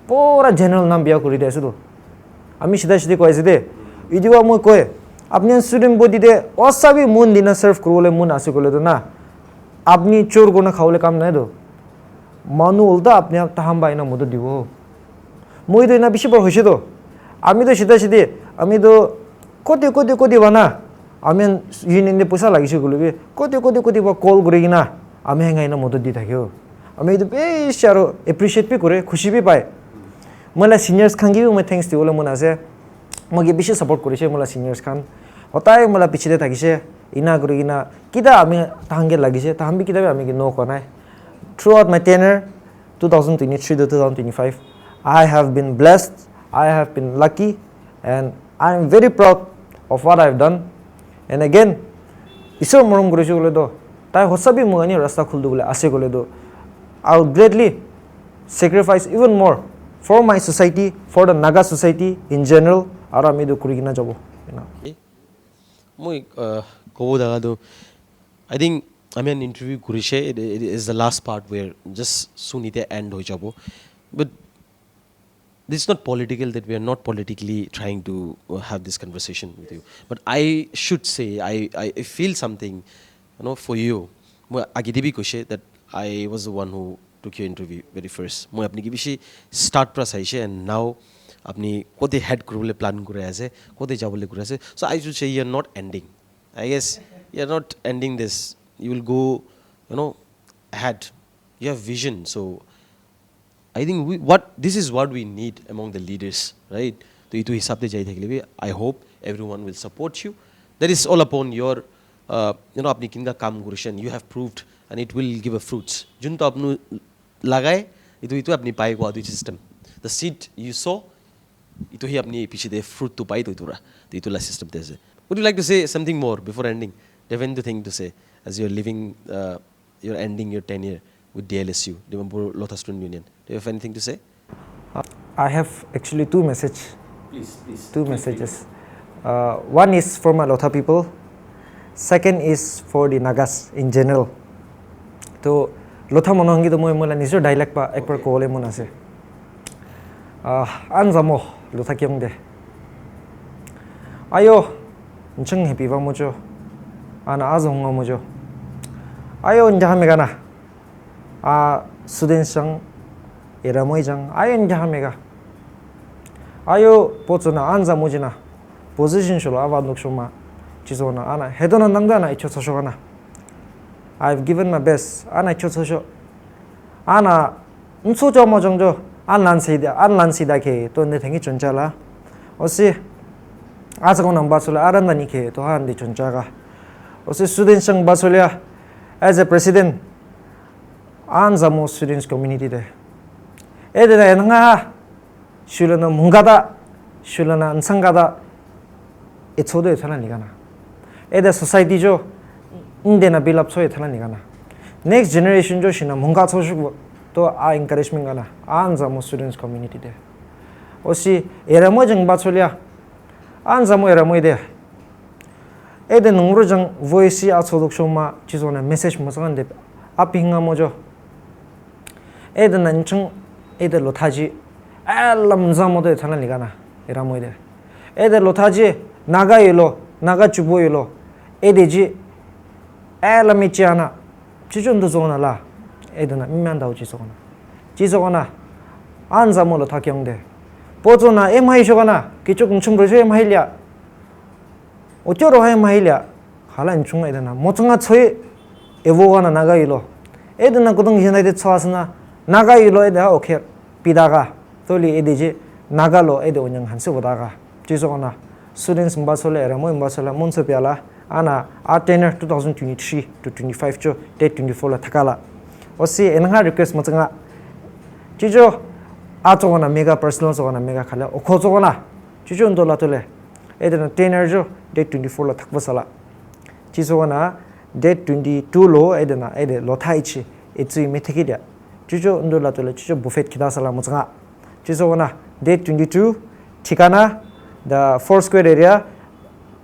pura general nam biya kori de asudo. Ami sida ko aise de. Idiwa mo koe. Apni student body de osabi moon dina serve kurole moon asu kole do na. Apni chor gona khawle kam nahi do. Manu ulta apni ap taham baina modo dibo. Moi do ina bishi bor hoise do. Ami do sida sidi ami do koti bana. Ami union de paisa lagise gole koti ba call gori gina ami henga ina modo di thakyo. Ami do beshi aro appreciate bi kore khushi bi pai. Mola seniors khan gi me thanks diole mon ase. Moge bishi support korise mola seniors khan. Hotai mola pichite thakise ina gori gina kida ami tange lagise tambi kida ami gi no konai. Throughout my tenure 2023 to 2025 I have been blessed, I have been lucky and I am very proud of what I have done. And again isor morom gorise gole do tai hosabi mugani rasta khuldu gole ase gole do I will gladly sacrifice even more for my society, for the Naga society in general ara ami do kurigina jabo Moi kobo daga do I think I mean interview kurishe it is the last part where just soon it end ho jabo but this is not political that we are not politically trying to have this conversation with you but I should say I feel something for you moi agidibi koshe that I was the one who took your interview very first moi apni ki bishi start pra saise and now apni kote head kurule plan kore ase kote jabole kore ase so I should say you are not ending I guess you are not ending this you will go ahead you have vision so I think this is what we need among the leaders right to itu hisab de jai thakile I hope everyone will support you that is all upon your apni kinga kam gurishan you have proved and it will give a fruits jun to apnu lagai itu apni pai ko adu system the seed you sow itu hi apni piche de fruit to pai to itu la system de would you like to say something more before ending do you have anything to say as you're living you're ending your tenure with DLSU Dimapur Lotha Student Union do you have anything to say I have actually two messages. Please. Two messages. One is for my Lotha people. Second is for the Nagas in general. So Lotha monongi to moi mola nijo dialect pa ekbar kole mon ase. Anjamo Lotha kyong de. Ayo ncheng happy ba mojo. Ana azonga mojo. Ayo njahame gana. Students jang eramoi jang ayo njahame ga. Ayo pochona anza mojina position sholo ava nokshoma chizona ana hedona nangdana icho soshogana I've given my best ana icho sosho ana unsojo mojongjo an lansida ke to ne thengi chonchala osi asago namba sula arandani ke to handi chonchaga osi students sang basolia as a president anza mo students community de edena enanga shulana mungada shulana ansangada etsodo ethana nigana eda society jo indena build up so ethana nigana next generation jo shina munga choshuk to encouragement gana anza mo students community de osi eramo jang bacholia anza mo eramo de ede nungro jang voice a chodok shoma chizona message masangan de apinga mojo ede nanchung ede lothaji alam zamodo thana ligana eramoide ede lothaji naga yelo naga chubo yelo ede ji alami chiana chichundu zona la ede na mimyan daw chizona an zamolo thakyongde pozona emai shogana kichuk chumro je emailia 어쩌러 해 마일이야 할란 중에 되나 모청아 처에 에보가나 나가이로 애드나 고동 이전에 처와서나 나가이로 애다 오케이 비다가 돌리 애디지 나가로 애드 운영 한스보다가 지소거나 students mbasole era mo mbasala monso piala ana atener 2023 to 25 cho date 24 la thakala osi enha request mochanga jijo atogona mega personal sogona mega khala okhojogona jijo ndola tole 애들은 테너죠 date 24 로 탁버살라 지소거나 date 22 로 애들나 애들 로타이치 이츠이 메테기랴 주조 운돌라돌라 주조 부페트 기다살라 모츠가 지소거나 date 22 티카나 the four square area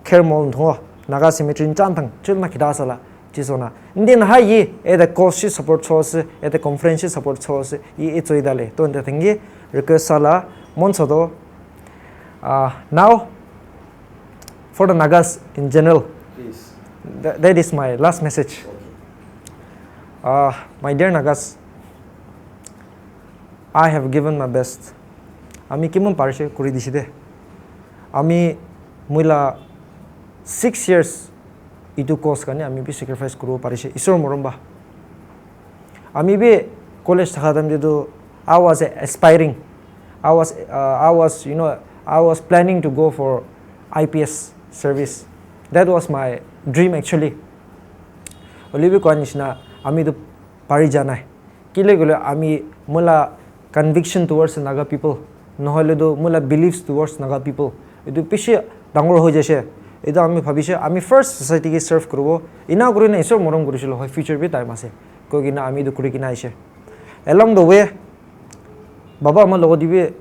kermol 동 나가 시메트린 짠탕 줄마 기다살라 지소나 인딘 하이 애들 코시 서포트 소스 애들 컨퍼런스 서포트 소스 이 이츠이달레 또 인데 땡기 리퀘스트살라 몬서도 now for the Nagas in general, please. That is my last message. My dear Nagas, I have given my best. Ami kimon parishe kuri diside. Ami muila 6 years itu course kani ami bi sacrifice kuru parishe. Isor moromba. Ami bi college thakadam jedu I was aspiring. I was planning to go for IPS service. That was my dream actually. Olibi konishna ami do pari janai kile gole ami mula conviction towards Naga people nohole do mula beliefs towards Naga people edu pishi dangor ho jese edu ami bhabishe ami first society ke serve korbo ina gurina isor morom gorishilo hoy future bi time ase kogina ami do kurikina aise along the way baba ama logo dibe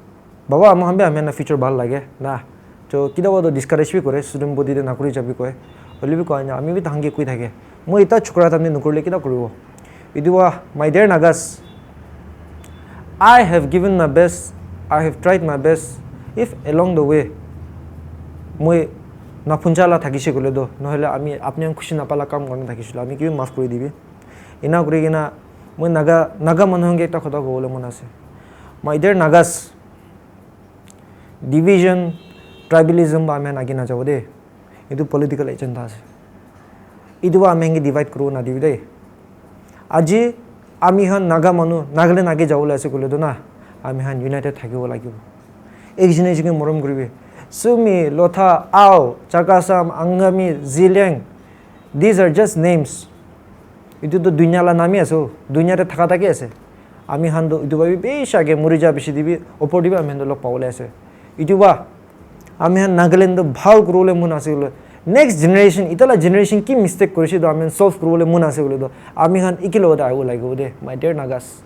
baba ama hambe amena future bhal lage na to kidawa do discourage bi kore student body de nakuri jabi koy olibi ko anya ami bi thange koi thake mo ita chukra tamne nukurle kida koribo iduwa my dear Nagas, I have given my best, I have tried my best. If along the way moi na punjala thakise gole do nohole ami apni khushi na pala kam gorna thakisilo ami ki maaf kori dibi ina kori gina moi naga manhonge ekta khota gole mon ase my dear Nagas, division tribalism ba men agina jabo de edu political agenda ase iduwa amengi divide kru na dibi de aji ami han naga manu nagale nage jawole ase gole do na ami han united thakibo lagibo ekjine jige morom koribe sumi lotha ao chakasam angami zileng these are just names itu to dunya la nami aso dunya re thaka take ase ami han do idu babi beishage murija bishi dibi opor dibi ami do lok pawole ase iduwa ami han nagaland do bhal kurole mun ase gole next generation itala generation ki mistake korishi do ami solve kurole mun ase gole do ami han ikilo da ago lagibo de my dear Nagas,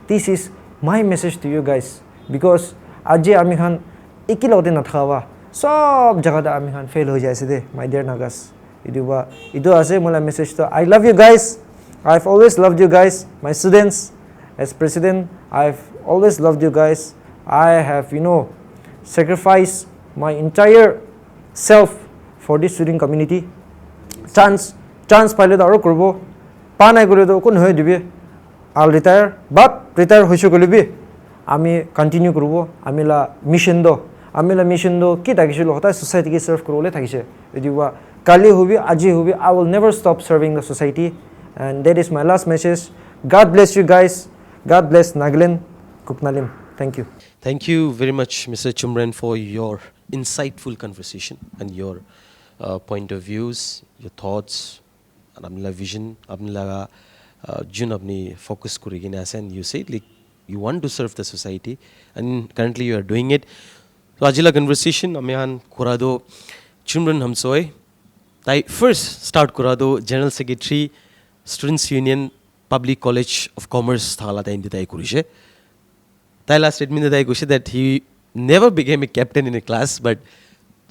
this is my message to you guys because aje ami han ikilo de na thawa sob jaga da ami han fail ho jaise de my dear Nagas iduwa idu ase mola message to I love you guys. I've always loved you guys, my students. As president, I've always loved you guys. I have sacrificed my entire self for this student community. Chance paile da aro korbo panai gole do kon hoy dibe I'll retire but retire hoisho golibi ami continue korbo amila mission do ki takishilo hota society ke serve korole takise ediwa kali hobi aji hobi I will never stop serving the society and that is my last message. God bless you guys. God bless Nagaland Kuknalim. Thank you. Thank you very much, Mr. Chumnren, for your insightful conversation and your point of views, your thoughts, and apni vision, apni jun apni focus kurigina ase and you said like you want to serve the society and currently you are doing it. So ajila conversation amihan kurado Chumnren Humtsoe. Tai first start kurado General Secretary Students Union Public College of Commerce thala ta indi tai kurise. Tai last statement tai kurise that he never became a captain in a class but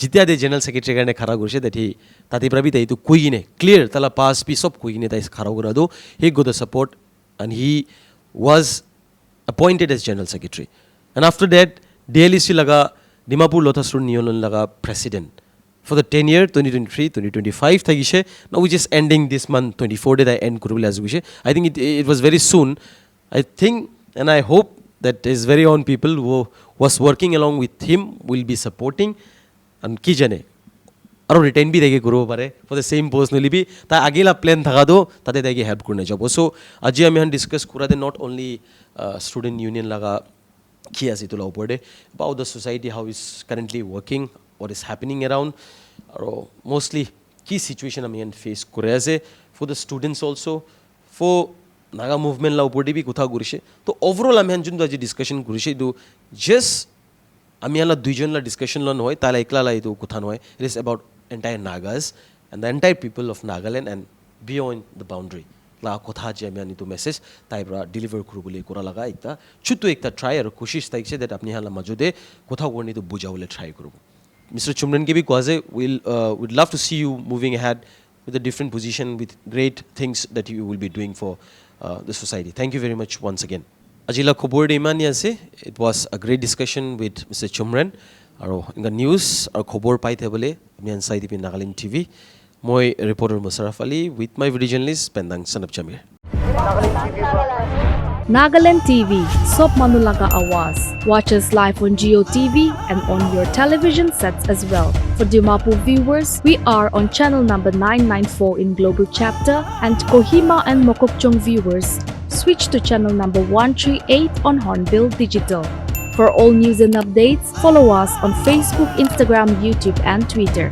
যেতিয়া দে general secretary কাৰণে খাৰা কৰিছে that he তাতে প্ৰাবি তাই তো কই কিনে clear তালা পাস পি সব কই কিনে তাই খাৰা কৰা দো he got the support and he was appointed as general secretary and after that DLC laga Dimapur Lotha Student Union laga president for the 10 year 2023-2025 thagise now we just ending this month 24 day I end kurubile as wishe I think it was very soon I think and I hope that is very own people who was working along with him will be supporting and ki jane aro retain bhi dege kuro pare for the same personally bhi ta agela plan thaka do tate dege help korne jabo so aji ami han discuss kura de not only student union laga ki ase to la upor de about the society how is currently working what is happening around aro mostly ki situation ami han face kore ase for the students also for Naga movement la upor de bhi kotha gurise to overall ami han jun aji discussion gurise do just আমি আলা দুইজন লা discussion ল নহয় তালা একলা লা এটো কথা নহয় it is about entire Nagas and the entire people of Nagaland and beyond the boundary লা কথা যে আমি আনি তো মেসেজ তাইরা ডেলিভার করব বলে করা লাগা একটা ছোট একটা ট্রাই আর কোশিশ থাকছে দ্যাট আপনি হালা মাজুদে কথা করনি তো বুঝাওলে ট্রাই করব Mr. Chumnren ke bhi kaze would love to see you moving ahead with a different position with great things that you will be doing for the society. Thank you very much once again. Ajila khobor de imani ase it was a great discussion with Mr. Chumnren aro in the news ar khobor pai the bole apni ansai dipi Nagaland TV moi reporter Musarraf Ali with my video journalist Pendang Sanap Jamir. Nagaland TV, Sop Manulaga Awas. Watch us live on Geo TV and on your television sets as well. For Dimapur viewers, we are on channel number 994 in Global Chapter, and Kohima and Mokokchung viewers, switch to channel number 138 on Hornbill Digital. For all news and updates, follow us on Facebook, Instagram, YouTube and Twitter.